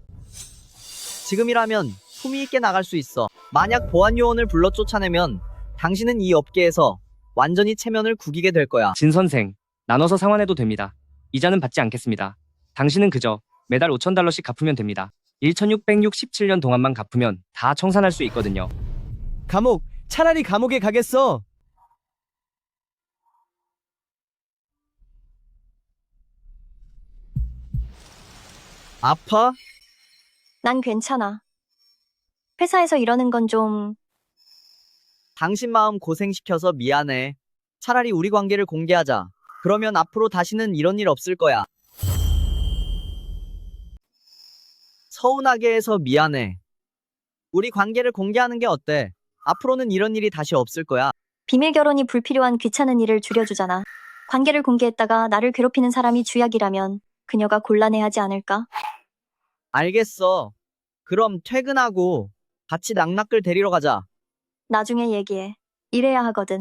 지금이라면 품위 있게 나갈 수 있어. 만약 보안 요원을 불러 쫓아내면 당신은 이 업계에서 완전히 체면을 구기게 될 거야. 진 선생, 나눠서 상환해도 됩니다. 이자는 받지 않겠습니다. 당신은 그저 매달 5,000달러씩 갚으면 됩니다. 1667년 동안만 갚으면 다 청산할 수 있거든요. 감옥, 차라리 감옥에 가겠어. 아파? 난 괜찮아. 회사에서 이러는 건 좀... 당신 마음 고생시켜서 미안해. 차라리 우리 관계를 공개하자. 그러면 앞으로 다시는 이런 일 없을 거야. 서운하게 해서 미안해. 우리 관계를 공개하는 게 어때? 앞으로는 이런 일이 다시 없을 거야. 비밀 결혼이 불필요한 귀찮은 일을 줄여주잖아. 관계를 공개했다가 나를 괴롭히는 사람이 주약이라면 그녀가 곤란해하지 않을까? 알겠어. 그럼 퇴근하고 같이 낙낙글 데리러 가자. 나중에 얘기해. 일해야 하거든.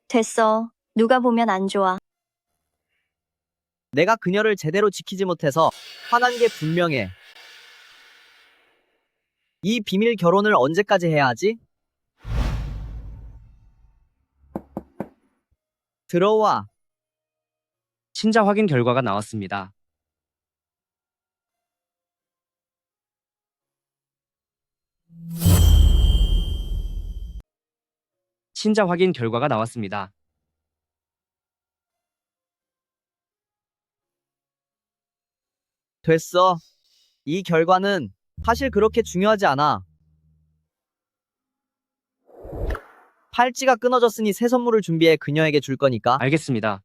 됐어. 누가 보면 안 좋아. 내가 그녀를 제대로 지키지 못해서 화난 게 분명해. 이 비밀 결혼을 언제까지 해야 하지? 들어와. 신자 확인 결과가 나왔습니다. 신자 확인 결과가 나왔습니다. 됐어. 이 결과는 사실 그렇게 중요하지 않아. 팔찌가 끊어졌으니 새 선물을 준비해 그녀에게 줄 거니까. 알겠습니다.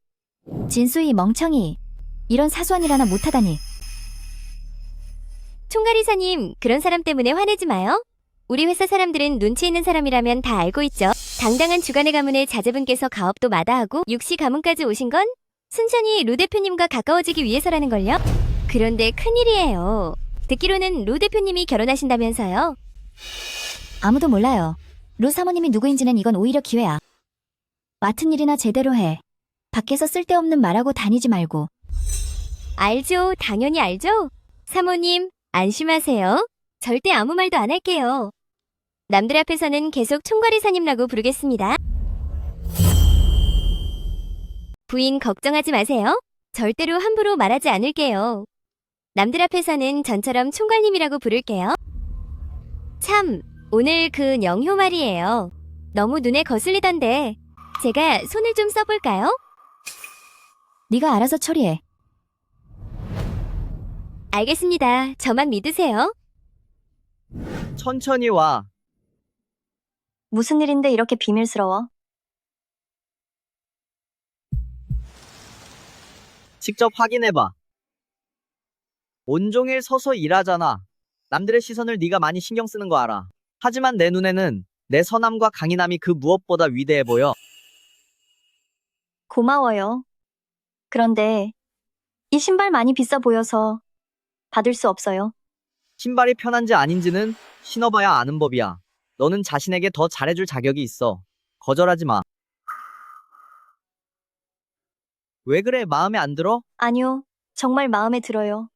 진수이 멍청이. 이런 사소한 일 하나 못하다니. 총괄이사님, 그런 사람 때문에 화내지 마요. 우리 회사 사람들은 눈치 있는 사람이라면 다 알고 있죠. 당당한 주간의 가문의 자제분께서 가업도 마다하고 육시 가문까지 오신 건 순전히 루 대표님과 가까워지기 위해서라는걸요. 그런데 큰일이에요. 듣기로는 루 대표님이 결혼하신다면서요. 아무도 몰라요. 루 사모님이 누구인지는 이건 오히려 기회야. 맡은 일이나 제대로 해. 밖에서 쓸데없는 말하고 다니지 말고. 알죠. 당연히 알죠. 사모님, 안심하세요. 절대 아무 말도 안 할게요. 남들 앞에서는 계속 총괄이사님라고 부르겠습니다. 부인 걱정하지 마세요. 절대로 함부로 말하지 않을게요. 남들 앞에서는 전처럼 총괄님이라고 부를게요. 참, 오늘 그 영효 말이에요. 너무 눈에 거슬리던데 제가 손을 좀 써볼까요? 네가 알아서 처리해. 알겠습니다. 저만 믿으세요. 천천히 와. 무슨 일인데 이렇게 비밀스러워? 직접 확인해봐. 온종일 서서 일하잖아. 남들의 시선을 네가 많이 신경 쓰는 거 알아. 하지만 내 눈에는 내 선함과 강인함이 그 무엇보다 위대해 보여. 고마워요. 그런데 이 신발 많이 비싸 보여서 받을 수 없어요. 신발이 편한지 아닌지는 신어봐야 아는 법이야. 너는 자신에게 더 잘해줄 자격이 있어. 거절하지 마. 왜 그래? 마음에 안 들어? 아니요. 정말 마음에 들어요.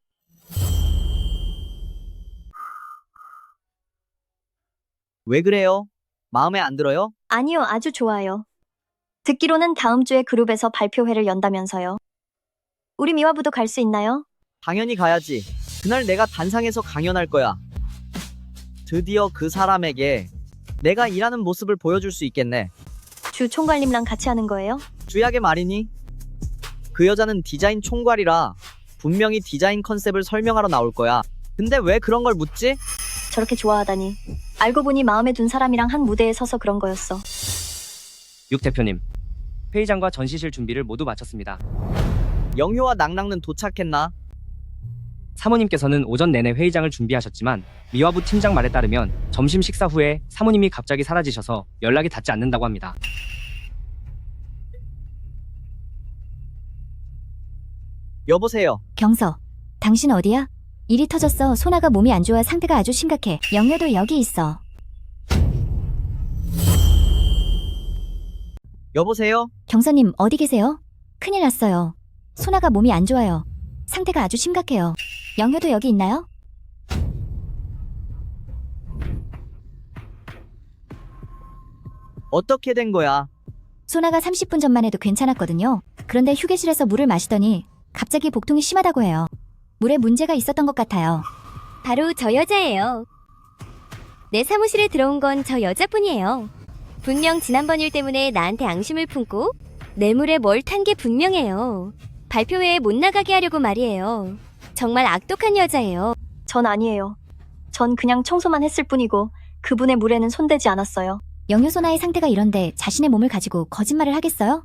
왜 그래요? 마음에 안 들어요? 아니요. 아주 좋아요. 듣기로는 다음 주에 그룹에서 발표회를 연다면서요. 우리 미화부도 갈 수 있나요? 당연히 가야지. 그날 내가 단상에서 강연할 거야. 드디어 그 사람에게 내가 일하는 모습을 보여줄 수 있겠네. 주 총괄님랑 같이 하는 거예요? 주약의 말이니? 그 여자는 디자인 총괄이라 분명히 디자인 컨셉을 설명하러 나올 거야. 근데 왜 그런 걸 묻지? 저렇게 좋아하다니. 알고 보니 마음에 든 사람이랑 한 무대에 서서 그런 거였어. 육 대표님, 회의장과 전시실 준비를 모두 마쳤습니다. 영효와 낙낙는 도착했나? 사모님께서는 오전 내내 회의장을 준비하셨지만 미화부 팀장 말에 따르면 점심 식사 후에 사모님이 갑자기 사라지셔서 연락이 닿지 않는다고 합니다. 여보세요. 경서, 당신 어디야? 일이 터졌어. 소나가 몸이 안 좋아. 상태가 아주 심각해. 영녀도 여기 있어. 여보세요? 경서님, 어디 계세요? 큰일 났어요. 소나가 몸이 안 좋아요. 상태가 아주 심각해요. 영효도 여기 있나요? 어떻게 된 거야? 소나가 30분 전만 해도 괜찮았거든요. 그런데 휴게실에서 물을 마시더니 갑자기 복통이 심하다고 해요. 물에 문제가 있었던 것 같아요. 바로 저 여자예요. 내 사무실에 들어온 건 저 여자뿐이에요. 분명 지난번 일 때문에 나한테 앙심을 품고 내 물에 뭘 탄 게 분명해요. 발표회에 못 나가게 하려고 말이에요. 정말 악독한 여자예요. 전 아니에요. 전 그냥 청소만 했을 뿐이고 그분의 물에는 손대지 않았어요. 영효 소나의 상태가 이런데 자신의 몸을 가지고 거짓말을 하겠어요?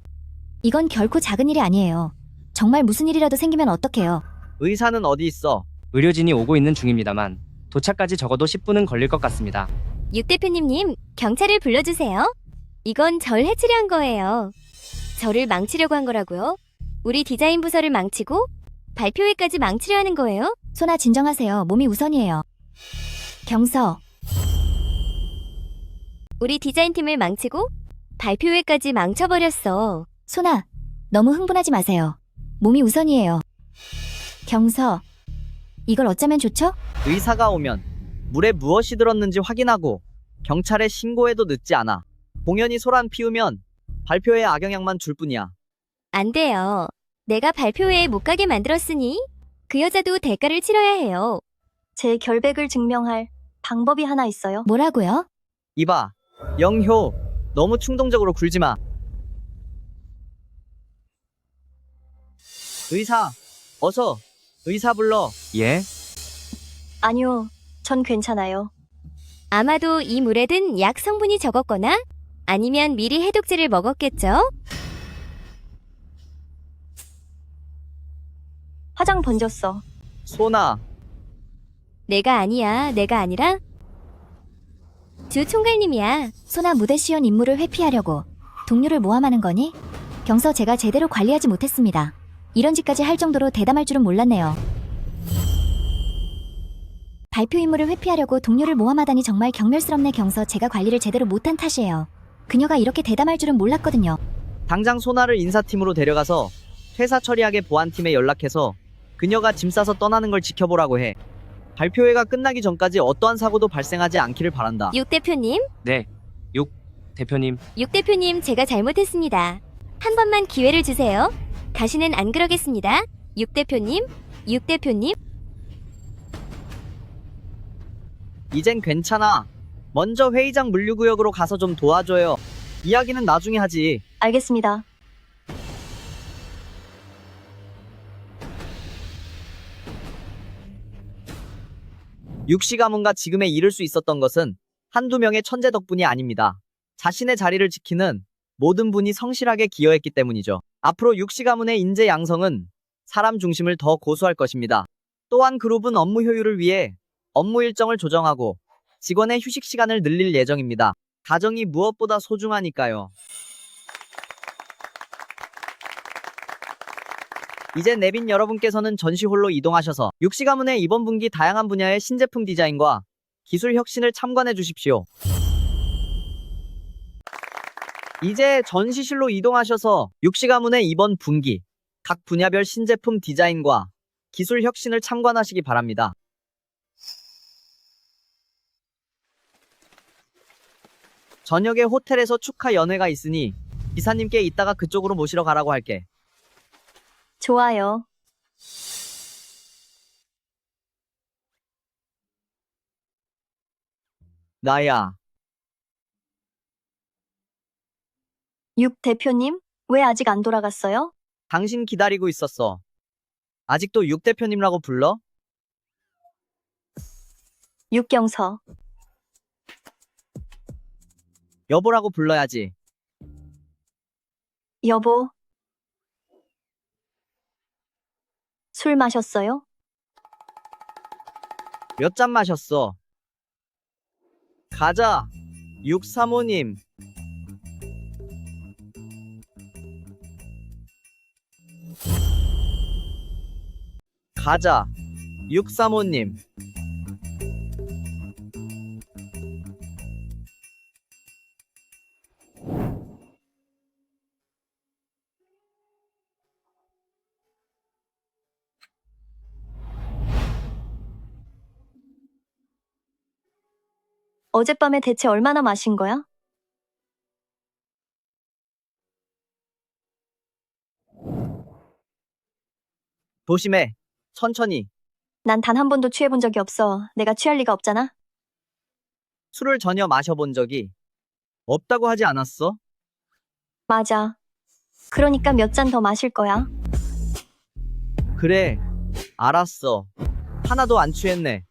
이건 결코 작은 일이 아니에요. 정말 무슨 일이라도 생기면 어떡해요? 의사는 어디 있어? 의료진이 오고 있는 중입니다만 도착까지 적어도 10분은 걸릴 것 같습니다. 육 대표님, 경찰을 불러주세요. 이건 절 해치려 한 거예요. 저를 망치려고 한 거라고요? 우리 디자인 부서를 망치고 발표회까지 망치려 하는 거예요? 소나 진정하세요. 몸이 우선이에요. 경서, 우리 디자인팀을 망치고 발표회까지 망쳐버렸어. 소나, 너무 흥분하지 마세요. 몸이 우선이에요. 경서, 이걸 어쩌면 좋죠? 의사가 오면 물에 무엇이 들었는지 확인하고 경찰에 신고해도 늦지 않아. 공연이 소란 피우면 발표에 악영향만 줄 뿐이야. 안 돼요. 내가 발표회에 못 가게 만들었으니 그 여자도 대가를 치러야 해요. 제 결백을 증명할 방법이 하나 있어요. 뭐라고요? 이봐, 영효, 너무 충동적으로 굴지 마. 의사, 어서 의사 불러. 예? 아니요, 전 괜찮아요. 아마도 이 물에 든 약 성분이 적었거나 아니면 미리 해독제를 먹었겠죠? 화장 번졌어. 소나, 내가 아니야. 내가 아니라 주 총괄님이야. 소나 무대 시연 임무를 회피하려고 동료를 모함하는 거니? 경서, 제가 제대로 관리하지 못했습니다. 이런 짓까지 할 정도로 대담할 줄은 몰랐네요. 발표 임무를 회피하려고 동료를 모함하다니 정말 경멸스럽네. 경서, 제가 관리를 제대로 못한 탓이에요. 그녀가 이렇게 대담할 줄은 몰랐거든요. 당장 소나를 인사팀으로 데려가서 회사 처리하게 보안팀에 연락해서 그녀가 짐 싸서 떠나는 걸 지켜보라고 해. 발표회가 끝나기 전까지 어떠한 사고도 발생하지 않기를 바란다. 육 대표님, 네. 6 대표님. 육 대표님 제가 잘못했습니다. 한 번만 기회를 주세요. 다시는 안 그러겠습니다. 육 대표님, 육 대표님. 이젠 괜찮아. 먼저 회의장 물류구역으로 가서 좀 도와줘요. 이야기는 나중에 하지. 알겠습니다. 육시 가문과 지금에 이를 수 있었던 것은 한두 명의 천재 덕분이 아닙니다. 자신의 자리를 지키는 모든 분이 성실하게 기여했기 때문이죠. 앞으로 육시 가문의 인재 양성은 사람 중심을 더 고수할 것입니다. 또한 그룹은 업무 효율을 위해 업무 일정을 조정하고 직원의 휴식 시간을 늘릴 예정입니다. 가정이 무엇보다 소중하니까요. 이제 내빈 여러분께서는 전시홀로 이동하셔서 육시 가문의 이번 분기 다양한 분야의 신제품 디자인과 기술 혁신을 참관해 주십시오. 이제 전시실로 이동하셔서 육시 가문의 이번 분기 각 분야별 신제품 디자인과 기술 혁신을 참관하시기 바랍니다. 저녁에 호텔에서 축하 연회가 있으니 기사님께 이따가 그쪽으로 모시러 가라고 할게. 좋아요. 나야. 육 대표님, 왜 아직 안 돌아갔어요? 당신 기다리고 있었어. 아직도 육 대표님이라고 불러? 육경서. 여보라고 불러야지. 여보. 술 마셨어요? 몇 잔 마셨어? 가자. 육 사모님. 가자. 육 사모님. 어젯밤에 대체 얼마나 마신 거야? 조심해. 천천히. 난 단 한 번도 취해본 적이 없어. 내가 취할 리가 없잖아. 술을 전혀 마셔본 적이 없다고 하지 않았어? 맞아. 그러니까 몇 잔 더 마실 거야. 그래. 알았어. 하나도 안 취했네.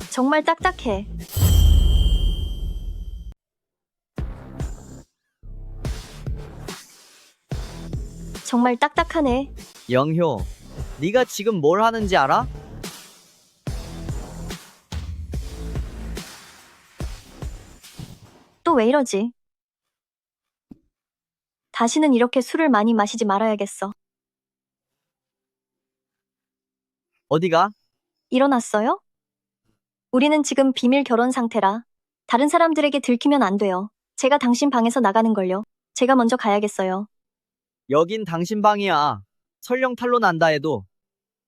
정말 딱딱해. 정말 딱딱하네. 영효, 네가 지금 뭘 하는지 알아? 또 왜 이러지? 다시는 이렇게 술을 많이 마시지 말아야겠어. 어디가? 일어났어요? 우리는 지금 비밀 결혼 상태라 다른 사람들에게 들키면 안 돼요. 제가 당신 방에서 나가는걸요. 제가 먼저 가야겠어요. 여긴 당신 방이야. 설령 탄로 난다 해도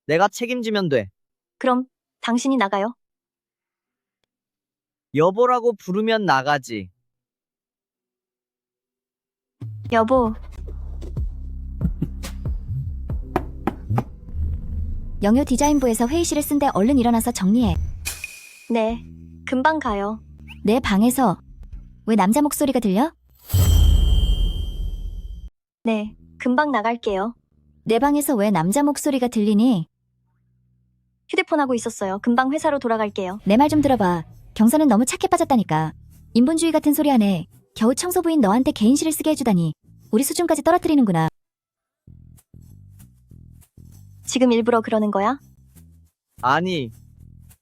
내가 책임지면 돼. 그럼 당신이 나가요. 여보라고 부르면 나가지. 여보, 영효 디자인부에서 회의실을 쓴데 얼른 일어나서 정리해. 네, 금방 가요. 내 방에서 왜 남자 목소리가 들려? 네, 금방 나갈게요. 내 방에서 왜 남자 목소리가 들리니? 휴대폰 하고 있었어요. 금방 회사로 돌아갈게요. 내 말 좀 들어봐. 경서는 너무 착해 빠졌다니까. 인본주의 같은 소리 하네. 겨우 청소부인 너한테 개인실을 쓰게 해주다니. 우리 수준까지 떨어뜨리는구나. 지금 일부러 그러는 거야? 아니,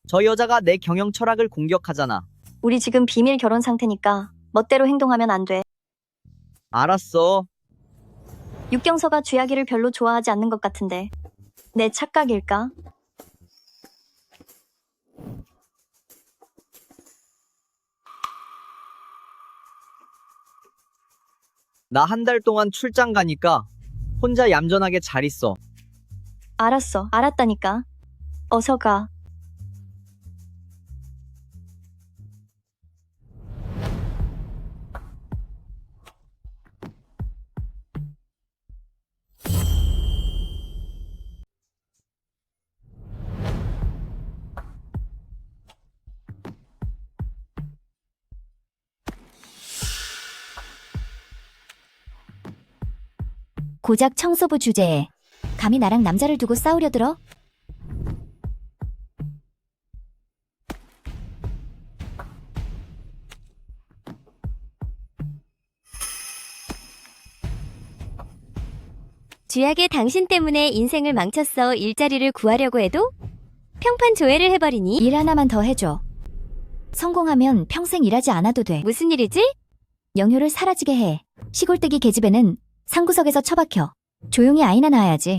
저 여자가 내 경영 철학을 공격하잖아. 우리 지금 비밀 결혼 상태니까 멋대로 행동하면 안 돼. 알았어. 육경서가 쥐야기를 별로 좋아하지 않는 것 같은데 내 착각일까? 나 한 달 동안 출장 가니까 혼자 얌전하게 잘 있어. 알았어, 알았다니까. 어서 가. 고작 청소부 주제에 감히 나랑 남자를 두고 싸우려 들어? 쥐약의 당신 때문에 인생을 망쳤어. 일자리를 구하려고 해도 평판 조회를 해버리니. 일 하나만 더 해줘. 성공하면 평생 일하지 않아도 돼. 무슨 일이지? 영효를 사라지게 해. 시골뜨기 계집애는 상구석에서 처박혀. 조용히 아이나 낳아야지.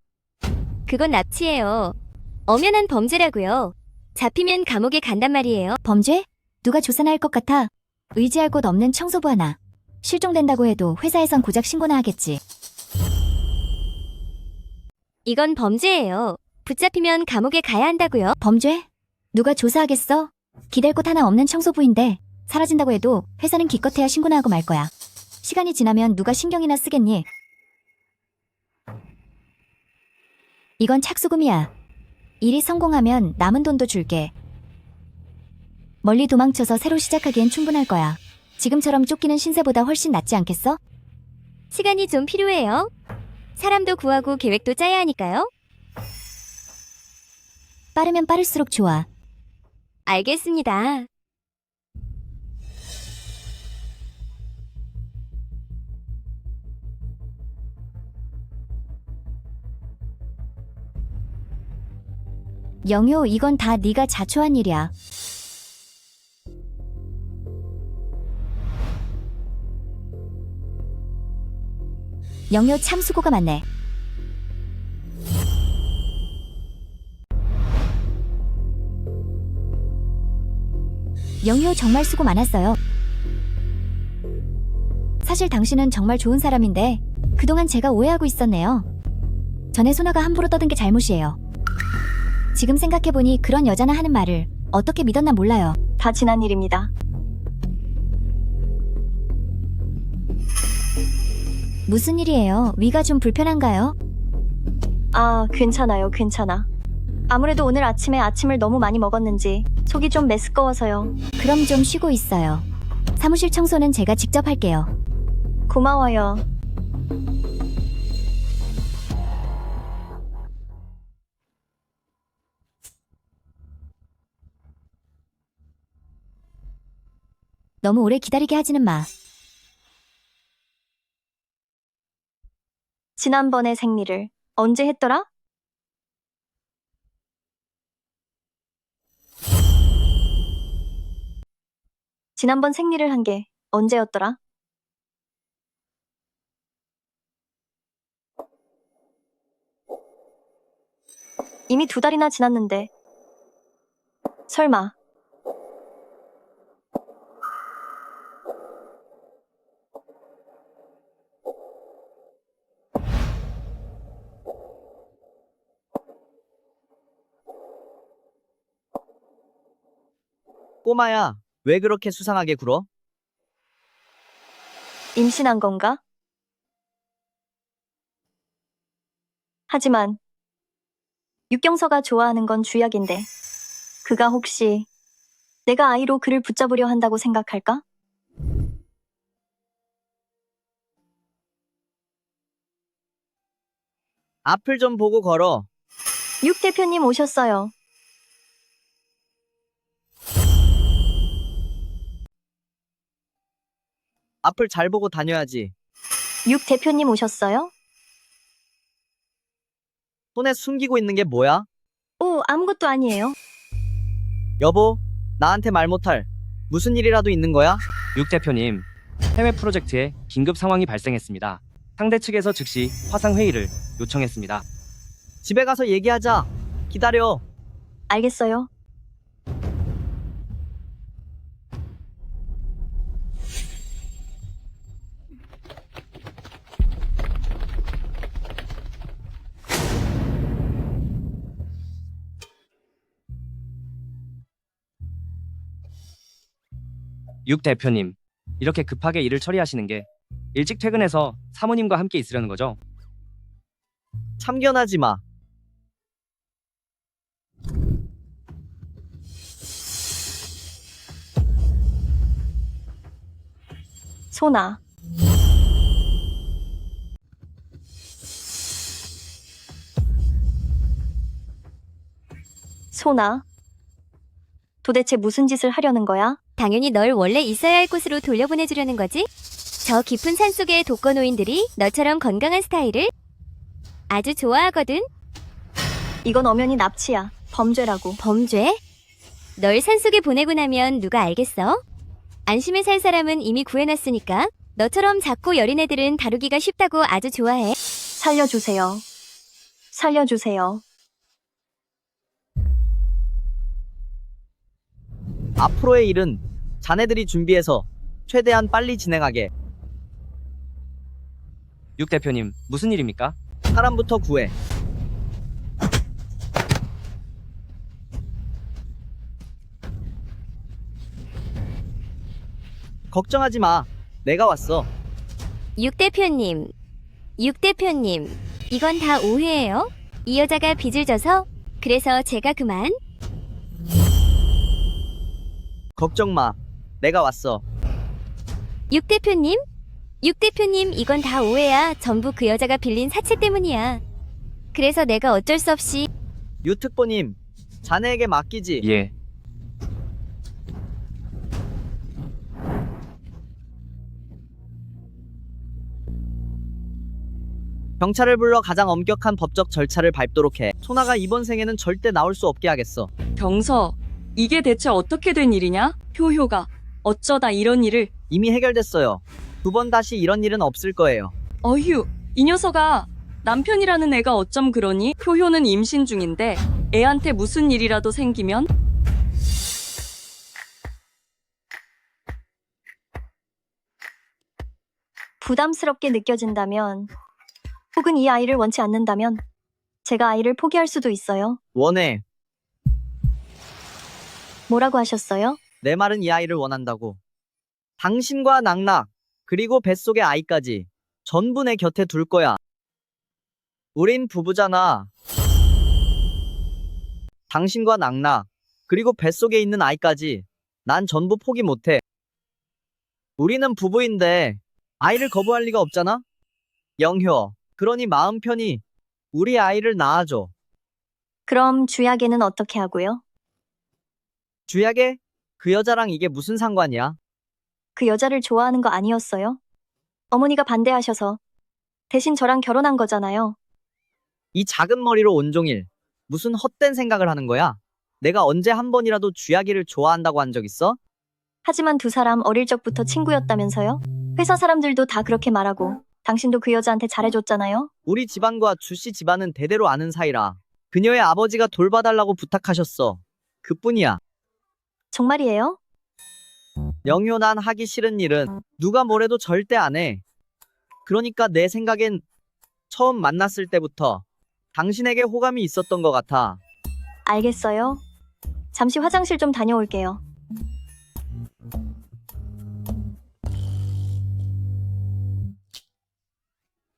그건 납치예요. 엄연한 범죄라고요. 잡히면 감옥에 간단 말이에요. 범죄? 누가 조사나 할 것 같아. 의지할 곳 없는 청소부 하나. 실종된다고 해도 회사에선 고작 신고나 하겠지. 이건 범죄예요. 붙잡히면 감옥에 가야 한다고요. 범죄? 누가 조사하겠어? 기댈 곳 하나 없는 청소부인데 사라진다고 해도 회사는 기껏해야 신고나 하고 말 거야. 시간이 지나면 누가 신경이나 쓰겠니? 이건 착수금이야. 일이 성공하면 남은 돈도 줄게. 멀리 도망쳐서 새로 시작하기엔 충분할 거야. 지금처럼 쫓기는 신세보다 훨씬 낫지 않겠어? 시간이 좀 필요해요. 사람도 구하고 계획도 짜야 하니까요. 빠르면 빠를수록 좋아. 알겠습니다. 영효, 이건 다 네가 자초한 일이야. 영효 참 수고가 많네. 영효 정말 수고 많았어요. 사실 당신은 정말 좋은 사람인데 그동안 제가 오해하고 있었네요. 전에 소나가 함부로 떠든 게 잘못이에요. 지금 생각해보니 그런 여자나 하는 말을 어떻게 믿었나 몰라요. 다 지난 일입니다. 무슨 일이에요? 위가 좀 불편한가요? 아, 괜찮아요. 괜찮아. 아무래도 오늘 아침에 아침을 너무 많이 먹었는지 속이 좀 메스꺼워서요. 그럼 좀 쉬고 있어요. 사무실 청소는 제가 직접 할게요. 고마워요. 너무 오래 기다리게 하지는 마. 지난번에 생리를 언제 했더라? 지난번 생리를 한 게 언제였더라? 이미 2달이나 지났는데. 설마. 꼬마야, 왜 그렇게 수상하게 굴어? 임신한 건가? 하지만 육경서가 좋아하는 건 주약인데 그가 혹시 내가 아이로 그를 붙잡으려 한다고 생각할까? 앞을 좀 보고 걸어. 육 대표님 오셨어요. 앞을 잘 보고 다녀야지. 육 대표님 오셨어요? 손에 숨기고 있는 게 뭐야? 오, 아무것도 아니에요. 여보, 나한테 말 못할 무슨 일이라도 있는 거야? 육 대표님, 해외 프로젝트에 긴급 상황이 발생했습니다. 상대 측에서 즉시 화상 회의를 요청했습니다. 집에 가서 얘기하자. 기다려. 알겠어요. 육 대표님, 이렇게 급하게 일을 처리하시는 게 일찍 퇴근해서 사모님과 함께 있으려는 거죠? 참견하지 마. 소나. 소나. 도대체 무슨 짓을 하려는 거야? 당연히 널 원래 있어야 할 곳으로 돌려보내주려는 거지? 저 깊은 산속의 독거노인들이 너처럼 건강한 스타일을 아주 좋아하거든. 이건 엄연히 납치야. 범죄라고. 범죄? 널 산속에 보내고 나면 누가 알겠어? 안심해 살 사람은 이미 구해놨으니까. 너처럼 작고 여린 애들은 다루기가 쉽다고 아주 좋아해. 살려주세요. 살려주세요. 앞으로의 일은 자네들이 준비해서 최대한 빨리 진행하게. 육 대표님, 무슨 일입니까? 사람부터 구해. 걱정하지 마. 내가 왔어. 육 대표님, 이건 다 오해예요. 이 여자가 빚을 져서 그래서 제가 그만. 걱정 마. 내가 왔어. 육 대표님, 이건 다 오해야. 전부 그 여자가 빌린 사채 때문이야. 그래서 내가 어쩔 수 없이. 유 특보님, 자네에게 맡기지. 예. 경찰을 불러 가장 엄격한 법적 절차를 밟도록 해. 소나가 이번 생에는 절대 나올 수 없게 하겠어. 경서, 이게 대체 어떻게 된 일이냐? 효효가 어쩌다 이런 일을. 이미 해결됐어요. 2번 다시 이런 일은 없을 거예요. 어휴, 이 녀석아. 남편이라는 애가 어쩜 그러니? 효효는 임신 중인데 애한테 무슨 일이라도 생기면? 부담스럽게 느껴진다면, 혹은 이 아이를 원치 않는다면, 제가 아이를 포기할 수도 있어요. 원해. 뭐라고 하셨어요? 내 말은 이 아이를 원한다고. 당신과 낙낙, 그리고 뱃속의 아이까지 전부 내 곁에 둘 거야. 우린 부부잖아. 당신과 낙낙, 그리고 뱃속에 있는 아이까지 난 전부 포기 못해. 우리는 부부인데 아이를 거부할 리가 없잖아? 영효, 그러니 마음 편히 우리 아이를 낳아줘. 그럼 주약에는 어떻게 하고요? 주약에? 그 여자랑 이게 무슨 상관이야? 그 여자를 좋아하는 거 아니었어요? 어머니가 반대하셔서 대신 저랑 결혼한 거잖아요. 이 작은 머리로 온종일 무슨 헛된 생각을 하는 거야? 내가 언제 한 번이라도 주약이를 좋아한다고 한 적 있어? 하지만 두 사람 어릴 적부터 친구였다면서요? 회사 사람들도 다 그렇게 말하고 당신도 그 여자한테 잘해줬잖아요? 우리 집안과 주씨 집안은 대대로 아는 사이라 그녀의 아버지가 돌봐달라고 부탁하셨어. 그뿐이야. 정말이에요? 영효, 난 하기 싫은 일은 누가 뭐래도 절대 안 해. 그러니까 내 생각엔 처음 만났을 때부터 당신에게 호감이 있었던 것 같아. 알겠어요. 잠시 화장실 좀 다녀올게요.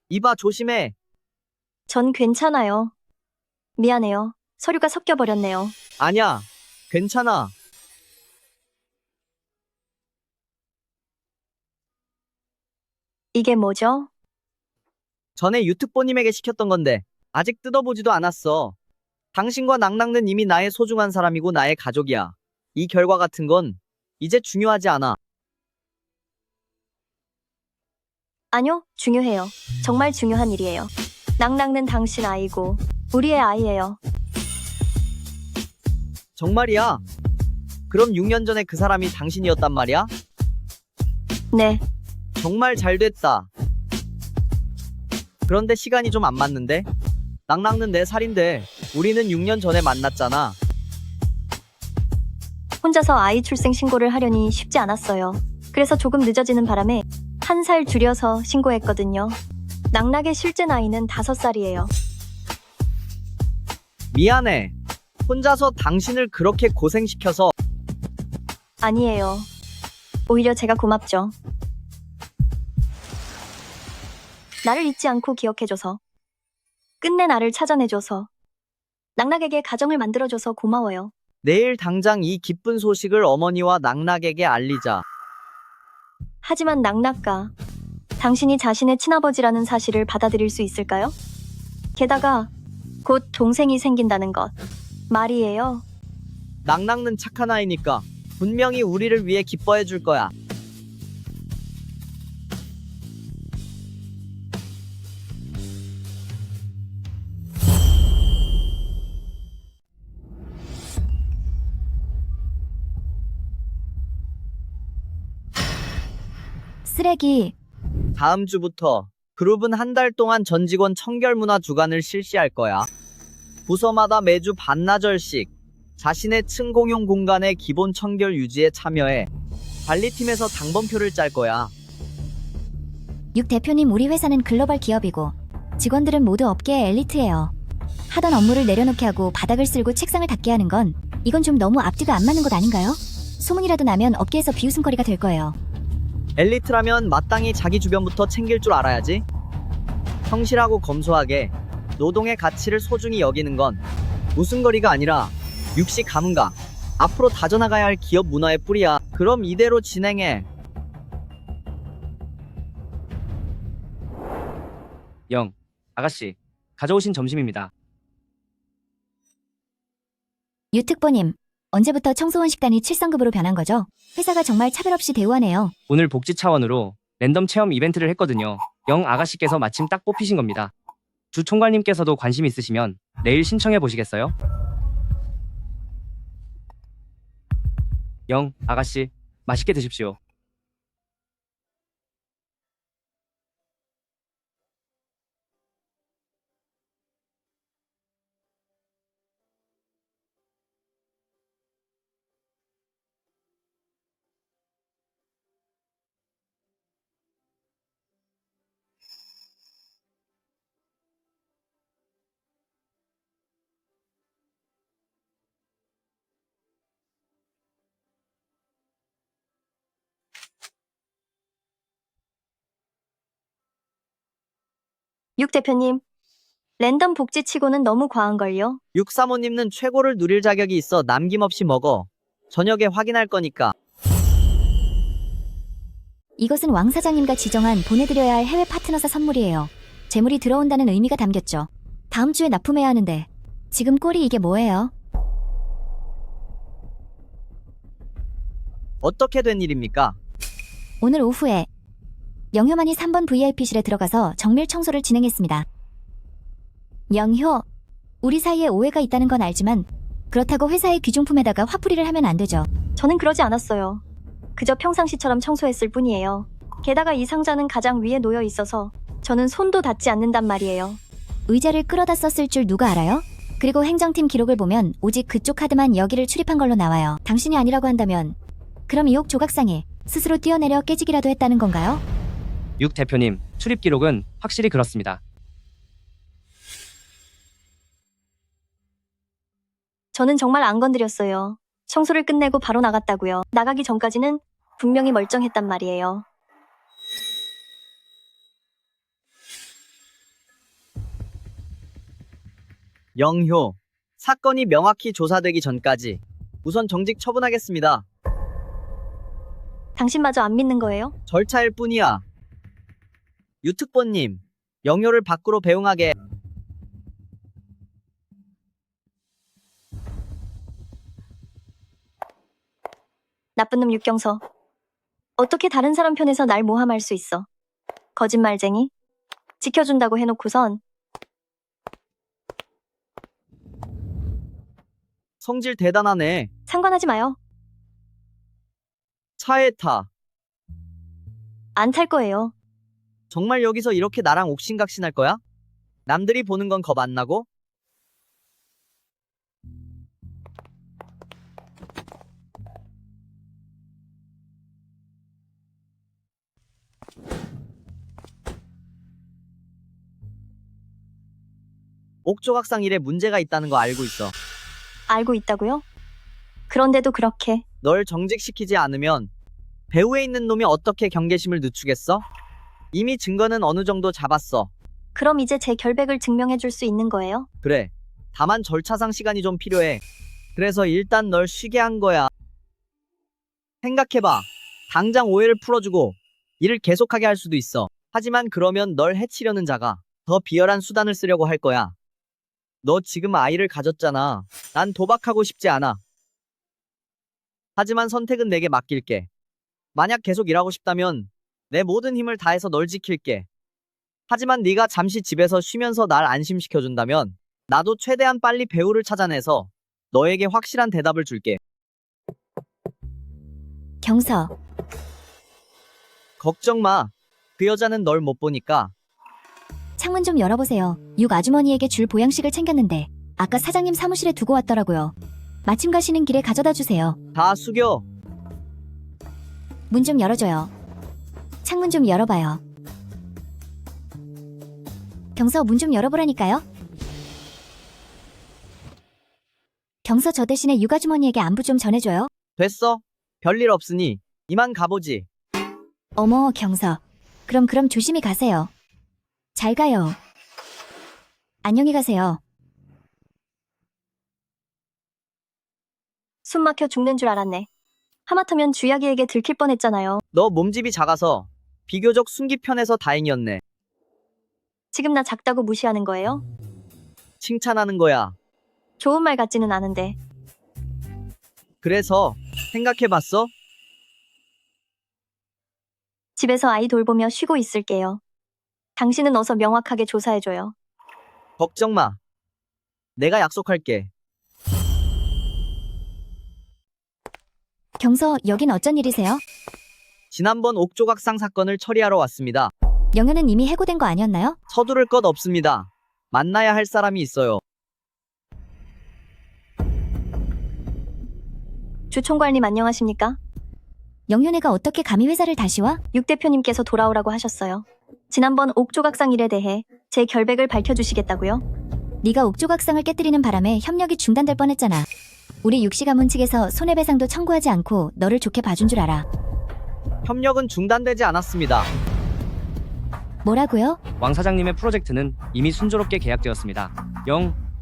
이봐, 조심해. 전 괜찮아요. 미안해요. 서류가 섞여버렸네요. 아니야, 괜찮아. 이게 뭐죠? 전에 유특보님에게 시켰던 건데 아직 뜯어보지도 않았어. 당신과 낙낙는 이미 나의 소중한 사람이고 나의 가족이야. 이 결과 같은 건 이제 중요하지 않아. 아니요, 중요해요. 정말 중요한 일이에요. 낙낙는 당신 아이고 우리의 아이예요. 정말이야? 그럼 6년 전에 그 사람이 당신이었단 말이야? 네, 정말 잘 됐다. 그런데 시간이 좀 안 맞는데? 낙낙는 4살인데 우리는 6년 전에 만났잖아. 혼자서 아이 출생 신고를 하려니 쉽지 않았어요. 그래서 조금 늦어지는 바람에 1살 줄여서 신고했거든요. 낙낙의 실제 나이는 5살이에요. 미안해. 혼자서 당신을 그렇게 고생시켜서. 아니에요. 오히려 제가 고맙죠. 나를 잊지 않고 기억해줘서. 끝내 나를 찾아내줘서. 낙낙에게 가정을 만들어줘서 고마워요. 내일 당장 이 기쁜 소식을 어머니와 낙낙에게 알리자. 하지만 낙낙가, 당신이 자신의 친아버지라는 사실을 받아들일 수 있을까요? 게다가 곧 동생이 생긴다는 것. 말이에요. 낙낙는 착한 아이니까 분명히 우리를 위해 기뻐해 줄 거야. 쓰레기. 다음 주부터 그룹은 한 달 동안 전 직원 청결문화 주간을 실시할 거야. 부서마다 매주 반나절씩 자신의 층 공용 공간의 기본 청결 유지에 참여해 관리팀에서 당번표를 짤 거야. 6 대표님, 우리 회사는 글로벌 기업이고 직원들은 모두 업계의 엘리트예요. 하던 업무를 내려놓게 하고 바닥을 쓸고 책상을 닦게 하는 건 이건 좀 너무 앞뒤가 안 맞는 것 아닌가요? 소문이라도 나면 업계에서 비웃음거리가 될 거예요. 엘리트라면 마땅히 자기 주변부터 챙길 줄 알아야지. 성실하고 검소하게 노동의 가치를 소중히 여기는 건 웃음거리가 아니라 육시 가문가. 앞으로 다져나가야 할 기업 문화의 뿌리야. 그럼 이대로 진행해. 영, 아가씨, 가져오신 점심입니다. 유특보님, 언제부터 청소원 식단이 7성급으로 변한 거죠? 회사가 정말 차별 없이 대우하네요. 오늘 복지 차원으로 랜덤 체험 이벤트를 했거든요. 영 아가씨께서 마침 딱 뽑히신 겁니다. 주 총괄님께서도 관심 있으시면 내일 신청해 보시겠어요? 영 아가씨, 맛있게 드십시오. 육 대표님, 랜덤 복지치고는 너무 과한걸요? 육 사모님은 최고를 누릴 자격이 있어 남김없이 먹어. 저녁에 확인할 거니까. 이것은 왕 사장님과 지정한 보내드려야 할 해외 파트너사 선물이에요. 재물이 들어온다는 의미가 담겼죠. 다음 주에 납품해야 하는데 지금 꼴이 이게 뭐예요? 어떻게 된 일입니까? 오늘 오후에 영효만이 3번 VIP실에 들어가서 정밀 청소를 진행했습니다. 영효, 우리 사이에 오해가 있다는 건 알지만 그렇다고 회사의 귀중품에다가 화풀이를 하면 안 되죠. 저는 그러지 않았어요. 그저 평상시처럼 청소했을 뿐이에요. 게다가 이 상자는 가장 위에 놓여 있어서 저는 손도 닿지 않는단 말이에요. 의자를 끌어다 썼을 줄 누가 알아요? 그리고 행정팀 기록을 보면 오직 그쪽 카드만 여기를 출입한 걸로 나와요. 당신이 아니라고 한다면 그럼 이옥 조각상이 스스로 뛰어내려 깨지기라도 했다는 건가요? 육 대표님, 출입 기록은 확실히 그렇습니다. 저는 정말 안 건드렸어요. 청소를 끝내고 바로 나갔다고요. 나가기 전까지는 분명히 멀쩡했단 말이에요. 영효, 사건이 명확히 조사되기 전까지 우선 정직 처분하겠습니다. 당신마저 안 믿는 거예요? 절차일 뿐이야. 유특보님, 영효를 밖으로 배웅하게. 나쁜 놈 육경서. 어떻게 다른 사람 편에서 날 모함할 수 있어? 거짓말쟁이? 지켜준다고 해놓고선 성질 대단하네. 상관하지 마요. 차에 타. 안 탈 거예요. 정말 여기서 이렇게 나랑 옥신각신할 거야? 남들이 보는 건 겁 안 나고? 옥조각상 일에 문제가 있다는 거 알고 있어. 알고 있다고요? 그런데도 그렇게. 널 정직시키지 않으면 배후에 있는 놈이 어떻게 경계심을 늦추겠어? 이미 증거는 어느 정도 잡았어. 그럼 이제 제 결백을 증명해 줄 수 있는 거예요? 그래. 다만 절차상 시간이 좀 필요해. 그래서 일단 널 쉬게 한 거야. 생각해봐. 당장 오해를 풀어주고 일을 계속하게 할 수도 있어. 하지만 그러면 널 해치려는 자가 더 비열한 수단을 쓰려고 할 거야. 너 지금 아이를 가졌잖아. 난 도박하고 싶지 않아. 하지만 선택은 내게 맡길게. 만약 계속 일하고 싶다면 내 모든 힘을 다해서 널 지킬게. 하지만 네가 잠시 집에서 쉬면서 날 안심시켜준다면 나도 최대한 빨리 배우를 찾아내서 너에게 확실한 대답을 줄게. 경서, 걱정 마. 그 여자는 널 못 보니까. 창문 좀 열어보세요. 육 아주머니에게 줄 보양식을 챙겼는데 아까 사장님 사무실에 두고 왔더라고요. 마침 가시는 길에 가져다 주세요. 다 숙여. 문 좀 열어줘요. 창문 좀 열어봐요. 경서, 문 좀 열어보라니까요. 경서, 저 대신에 육 아주머니에게 안부 좀 전해줘요. 됐어. 별일 없으니 이만 가보지. 어머, 경서. 그럼 조심히 가세요. 잘 가요. 안녕히 가세요. 숨 막혀 죽는 줄 알았네. 하마터면 주약이에게 들킬 뻔했잖아요. 너 몸집이 작아서 비교적 숨기 편해서 다행이었네. 지금 나 작다고 무시하는 거예요? 칭찬하는 거야. 좋은 말 같지는 않은데. 그래서 생각해봤어? 집에서 아이 돌보며 쉬고 있을게요. 당신은 어서 명확하게 조사해줘요. 걱정 마. 내가 약속할게. 경서, 여긴 어쩐 일이세요? 지난번 옥조각상 사건을 처리하러 왔습니다. 영현은 이미 해고된 거 아니었나요? 서두를 것 없습니다. 만나야 할 사람이 있어요. 주 총괄님 안녕하십니까? 영현애가 어떻게 감히 회사를 다시 와? 육 대표님께서 돌아오라고 하셨어요. 지난번 옥조각상 일에 대해 제 결백을 밝혀주시겠다고요? 네가 옥조각상을 깨뜨리는 바람에 협력이 중단될 뻔했잖아. 우리 육시 가문 측에서 손해배상도 청구하지 않고 너를 좋게 봐준 줄 알아. 협력은 중단되지 않았습니다. 뭐라고요? 왕 사장님의 프로젝트는 이미 순조롭게 계약되었습니다.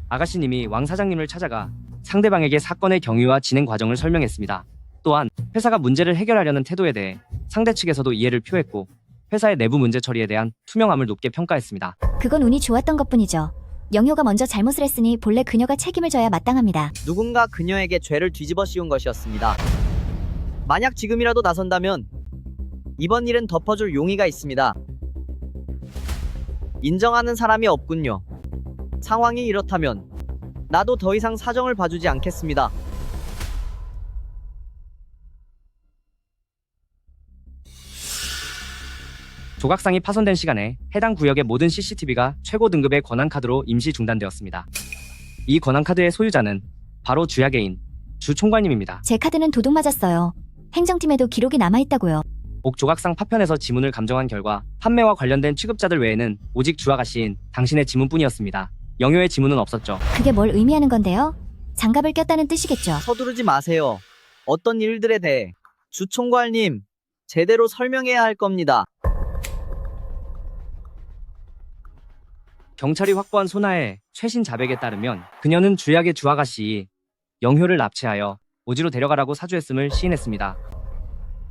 아가씨님이 왕 사장님을 찾아가 상대방에게 사건의 경위와 진행 과정을 설명했습니다. 또한 회사가 문제를 해결하려는 태도에 대해 상대 측에서도 이해를 표했고 회사의 내부 문제 처리에 대한 투명함을 높게 평가했습니다. 그건 운이 좋았던 것뿐이죠. 영효가 먼저 잘못을 했으니 본래 그녀가 책임을 져야 마땅합니다. 누군가 그녀에게 죄를 뒤집어 씌운 것이었습니다. 만약 지금이라도 나선다면 이번 일은 덮어줄 용의가 있습니다. 인정하는 사람이 없군요. 상황이 이렇다면 나도 더 이상 사정을 봐주지 않겠습니다. 조각상이 파손된 시간에 해당 구역의 모든 CCTV가 최고 등급의 권한카드로 임시 중단되었습니다. 이 권한카드의 소유자는 바로 주야계인 주 총괄님입니다. 제 카드는 도둑 맞았어요. 행정팀에도 기록이 남아있다고요. 옥조각상 파편에서 지문을 감정한 결과 판매와 관련된 취급자들 외에는 오직 주아가씨인 당신의 지문뿐이었습니다. 영효의 지문은 없었죠. 그게 뭘 의미하는 건데요? 장갑을 꼈다는 뜻이겠죠. 서두르지 마세요. 어떤 일들에 대해 주총괄님 제대로 설명해야 할 겁니다. 경찰이 확보한 소나의 최신 자백에 따르면 그녀는 주약의 주아가씨 영효를 납치하여 오지로 데려가라고 사주했음을 시인했습니다.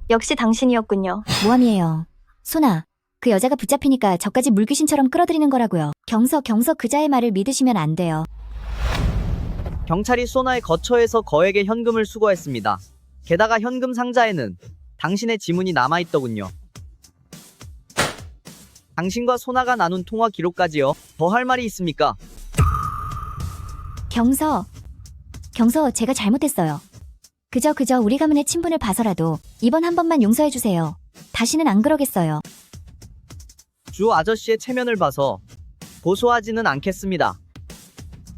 역시 당신이었군요. 모함이에요. 소나, 그 여자가 붙잡히니까 저까지 물귀신처럼 끌어들이는 거라고요. 경서 그자의 말을 믿으시면 안 돼요. 경찰이 소나의 거처에서 거액의 현금을 수거했습니다. 게다가 현금 상자에는 당신의 지문이 남아있더군요. 당신과 소나가 나눈 통화 기록까지요. 더 할 말이 있습니까? 경서, 제가 잘못했어요. 그저 우리 가문의 친분을 봐서라도 이번 한 번만 용서해주세요. 다시는 안 그러겠어요. 주 아저씨의 체면을 봐서 고소하지는 않겠습니다.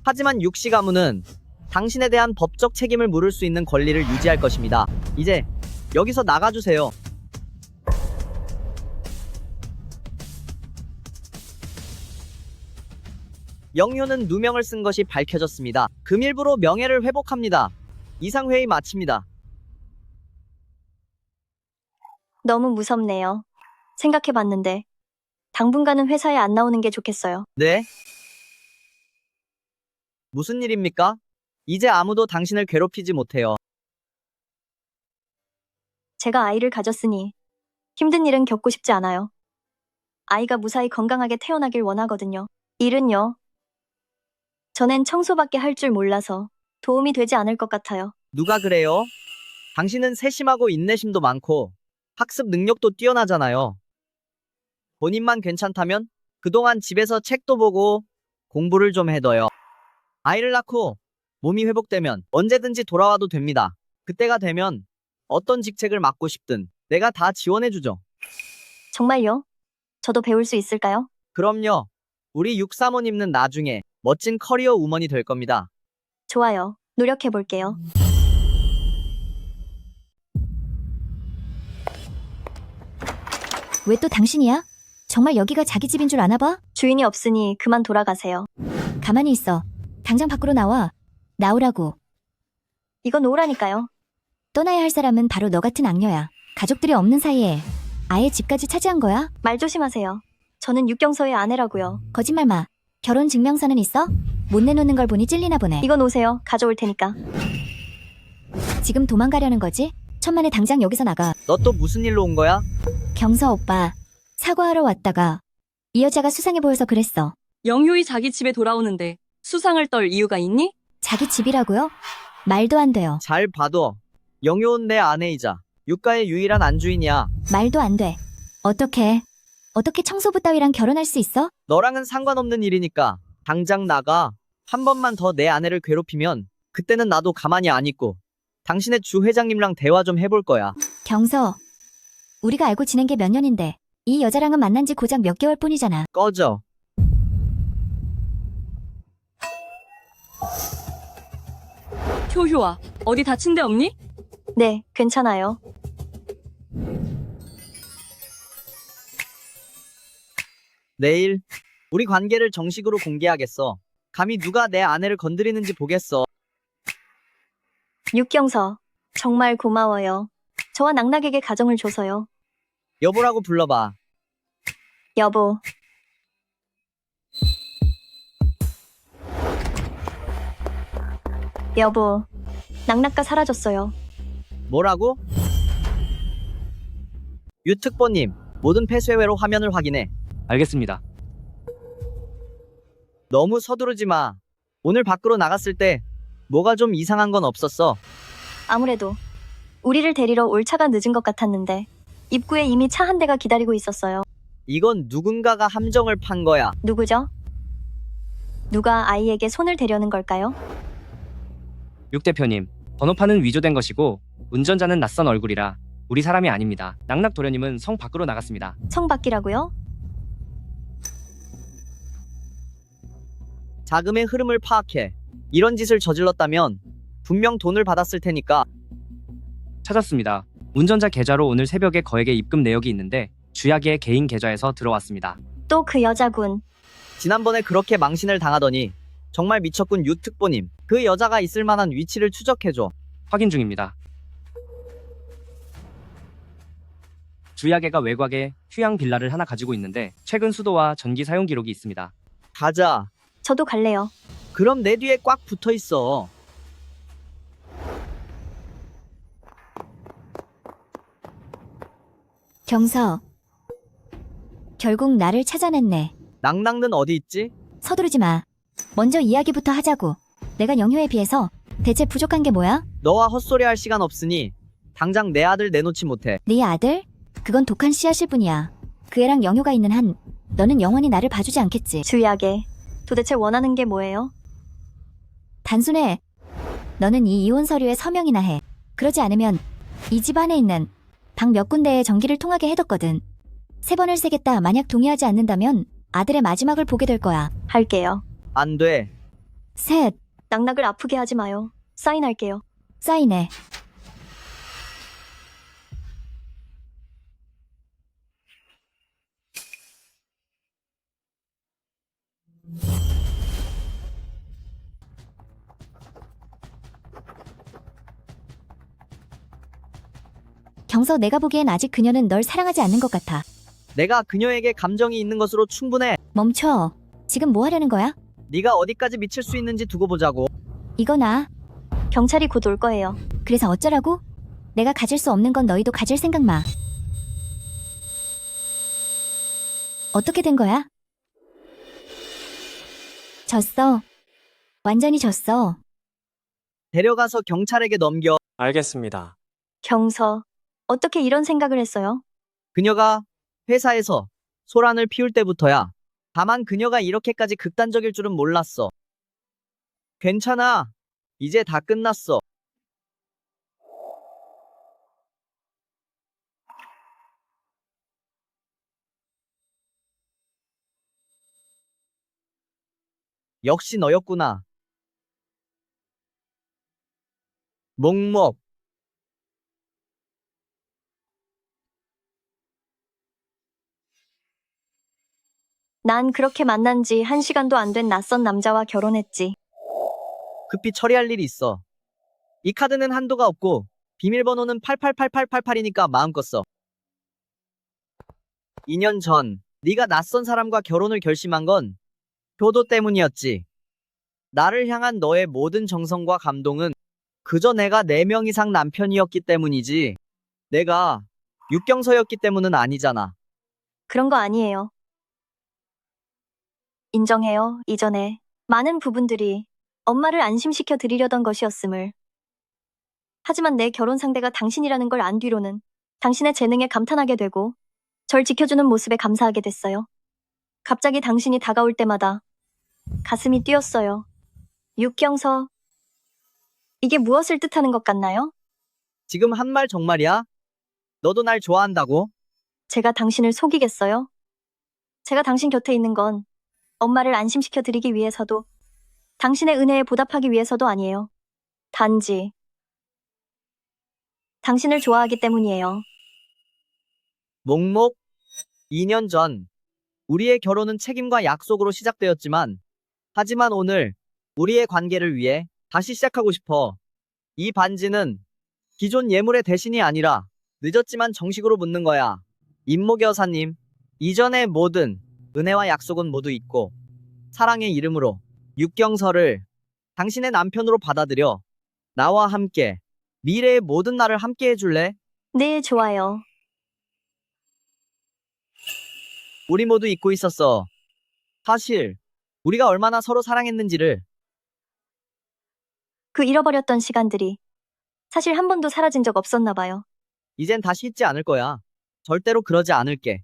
하지만 육씨 가문은 당신에 대한 법적 책임을 물을 수 있는 권리를 유지할 것입니다. 이제 여기서 나가주세요. 영효는 누명을 쓴 것이 밝혀졌습니다. 금일부로 명예를 회복합니다. 이상 회의 마칩니다. 너무 무섭네요. 생각해봤는데 당분간은 회사에 안 나오는 게 좋겠어요. 네? 무슨 일입니까? 이제 아무도 당신을 괴롭히지 못해요. 제가 아이를 가졌으니 힘든 일은 겪고 싶지 않아요. 아이가 무사히 건강하게 태어나길 원하거든요. 일은요. 전엔 청소밖에 할 줄 몰라서 도움이 되지 않을 것 같아요. 누가 그래요? 당신은 세심하고 인내심도 많고 학습 능력도 뛰어나잖아요. 본인만 괜찮다면 그동안 집에서 책도 보고 공부를 좀 해둬요. 아이를 낳고 몸이 회복되면 언제든지 돌아와도 됩니다. 그때가 되면 어떤 직책을 맡고 싶든 내가 다 지원해주죠. 정말요? 저도 배울 수 있을까요? 그럼요. 우리 육사모님은 나중에 멋진 커리어 우먼이 될 겁니다. 좋아요. 노력해볼게요. 왜 또 당신이야? 정말 여기가 자기 집인 줄 아나 봐? 주인이 없으니 그만 돌아가세요. 가만히 있어. 당장 밖으로 나와. 나오라고. 이건 오라니까요. 떠나야 할 사람은 바로 너 같은 악녀야. 가족들이 없는 사이에 아예 집까지 차지한 거야? 말 조심하세요. 저는 육경서의 아내라고요. 거짓말 마. 결혼 증명서는 있어? 못 내놓는 걸 보니 찔리나 보네. 이건 오세요. 가져올 테니까. 지금 도망가려는 거지? 천만에 당장 여기서 나가. 너 또 무슨 일로 온 거야? 경서 오빠, 사과하러 왔다가 이 여자가 수상해 보여서 그랬어. 영효이 자기 집에 돌아오는데 수상을 떨 이유가 있니? 자기 집이라고요? 말도 안 돼요. 잘 봐도 영효은 내 아내이자 육가의 유일한 안주인이야. 말도 안 돼. 어떻게 청소부 따위랑 결혼할 수 있어? 너랑은 상관없는 일이니까 당장 나가. 한 번만 더 내 아내를 괴롭히면 그때는 나도 가만히 안 있고 당신의 주 회장님랑 대화 좀 해볼 거야. 경서, 우리가 알고 지낸 게 몇 년인데 이 여자랑은 만난 지 고작 몇 개월 뿐이잖아. 꺼져. 효효아, 어디 다친 데 없니? 네, 괜찮아요. 내일 우리 관계를 정식으로 공개하겠어. 감히 누가 내 아내를 건드리는지 보겠어. 육경서, 정말 고마워요. 저와 낙낙에게 가정을 줘서요. 여보라고 불러봐. 여보. 여보, 낙낙가 사라졌어요. 뭐라고? 유특보님, 모든 폐쇄회로 화면을 확인해. 알겠습니다. 너무 서두르지 마. 오늘 밖으로 나갔을 때 뭐가 좀 이상한 건 없었어. 아무래도 우리를 데리러 올 차가 늦은 것 같았는데 입구에 이미 차 한 대가 기다리고 있었어요. 이건 누군가가 함정을 판 거야. 누구죠? 누가 아이에게 손을 대려는 걸까요? 육 대표님, 번호판은 위조된 것이고 운전자는 낯선 얼굴이라 우리 사람이 아닙니다. 낙낙 도련님은 성 밖으로 나갔습니다. 성 밖이라고요? 자금의 흐름을 파악해. 이런 짓을 저질렀다면 분명 돈을 받았을 테니까. 찾았습니다. 운전자 계좌로 오늘 새벽에 거액의 입금 내역이 있는데 주야기의 개인 계좌에서 들어왔습니다. 또 그 여자군. 지난번에 그렇게 망신을 당하더니 정말 미쳤군. 유특보님, 그 여자가 있을 만한 위치를 추적해줘. 확인 중입니다. 주야계가 외곽에 휴양 빌라를 하나 가지고 있는데 최근 수도와 전기 사용 기록이 있습니다. 가자. 저도 갈래요. 그럼 내 뒤에 꽉 붙어 있어. 경서. 결국 나를 찾아냈네. 낙낙는 어디 있지? 서두르지 마. 먼저 이야기부터 하자고. 내가 영효에 비해서 대체 부족한 게 뭐야? 너와 헛소리 할 시간 없으니 당장 내 아들 내놓지 못해. 네 아들? 그건 독한 씨앗일 뿐이야. 그 애랑 영효가 있는 한 너는 영원히 나를 봐주지 않겠지. 주의하게. 도대체 원하는 게 뭐예요? 단순해. 너는 이 이혼 서류에 서명이나 해. 그러지 않으면 이 집 안에 있는 방 몇 군데에 전기를 통하게 해뒀거든. 3번을 세겠다. 만약 동의하지 않는다면 아들의 마지막을 보게 될 거야. 할게요. 안 돼. 셋. 낙낙을 아프게 하지 마요. 사인할게요. 사인해. 경서, 내가 보기엔 아직 그녀는 널 사랑하지 않는 것 같아. 내가 그녀에게 감정이 있는 것으로 충분해. 멈춰. 지금 뭐 하려는 거야? 네가 어디까지 미칠 수 있는지 두고 보자고. 이거나. 경찰이 곧 올 거예요. 그래서 어쩌라고? 내가 가질 수 없는 건 너희도 가질 생각 마. 어떻게 된 거야? 졌어. 완전히 졌어. 데려가서 경찰에게 넘겨. 알겠습니다. 경서. 어떻게 이런 생각을 했어요? 그녀가 회사에서 소란을 피울 때부터야. 다만 그녀가 이렇게까지 극단적일 줄은 몰랐어. 괜찮아. 이제 다 끝났어. 역시 너였구나. 몽목. 난 그렇게 만난 지 1시간도 안 된 낯선 남자와 결혼했지. 급히 처리할 일이 있어. 이 카드는 한도가 없고 비밀번호는 888888이니까 마음껏 써. 2년 전 네가 낯선 사람과 결혼을 결심한 건 효도 때문이었지. 나를 향한 너의 모든 정성과 감동은 그저 내가 4명 이상 남편이었기 때문이지. 내가 육경서였기 때문은 아니잖아. 그런 거 아니에요. 인정해요. 이전에 많은 부분들이 엄마를 안심시켜 드리려던 것이었음을. 하지만 내 결혼 상대가 당신이라는 걸 안 뒤로는 당신의 재능에 감탄하게 되고 절 지켜주는 모습에 감사하게 됐어요. 갑자기 당신이 다가올 때마다 가슴이 뛰었어요. 육경서, 이게 무엇을 뜻하는 것 같나요? 지금 한 말 정말이야? 너도 날 좋아한다고? 제가 당신을 속이겠어요? 제가 당신 곁에 있는 건 엄마를 안심시켜 드리기 위해서도 당신의 은혜에 보답하기 위해서도 아니에요. 단지 당신을 좋아하기 때문이에요. 몽목. 2년 전 우리의 결혼은 책임과 약속으로 시작되었지만 하지만 오늘 우리의 관계를 위해 다시 시작하고 싶어. 이 반지는 기존 예물의 대신이 아니라 늦었지만 정식으로 묻는 거야. 임목 여사님, 이전의 모든 은혜와 약속은 모두 잊고 사랑의 이름으로 육경서를 당신의 남편으로 받아들여 나와 함께 미래의 모든 날을 함께 해줄래? 네, 좋아요. 우리 모두 잊고 있었어. 사실 우리가 얼마나 서로 사랑했는지를. 그 잃어버렸던 시간들이 사실 한 번도 사라진 적 없었나 봐요. 이젠 다시 잊지 않을 거야. 절대로 그러지 않을게.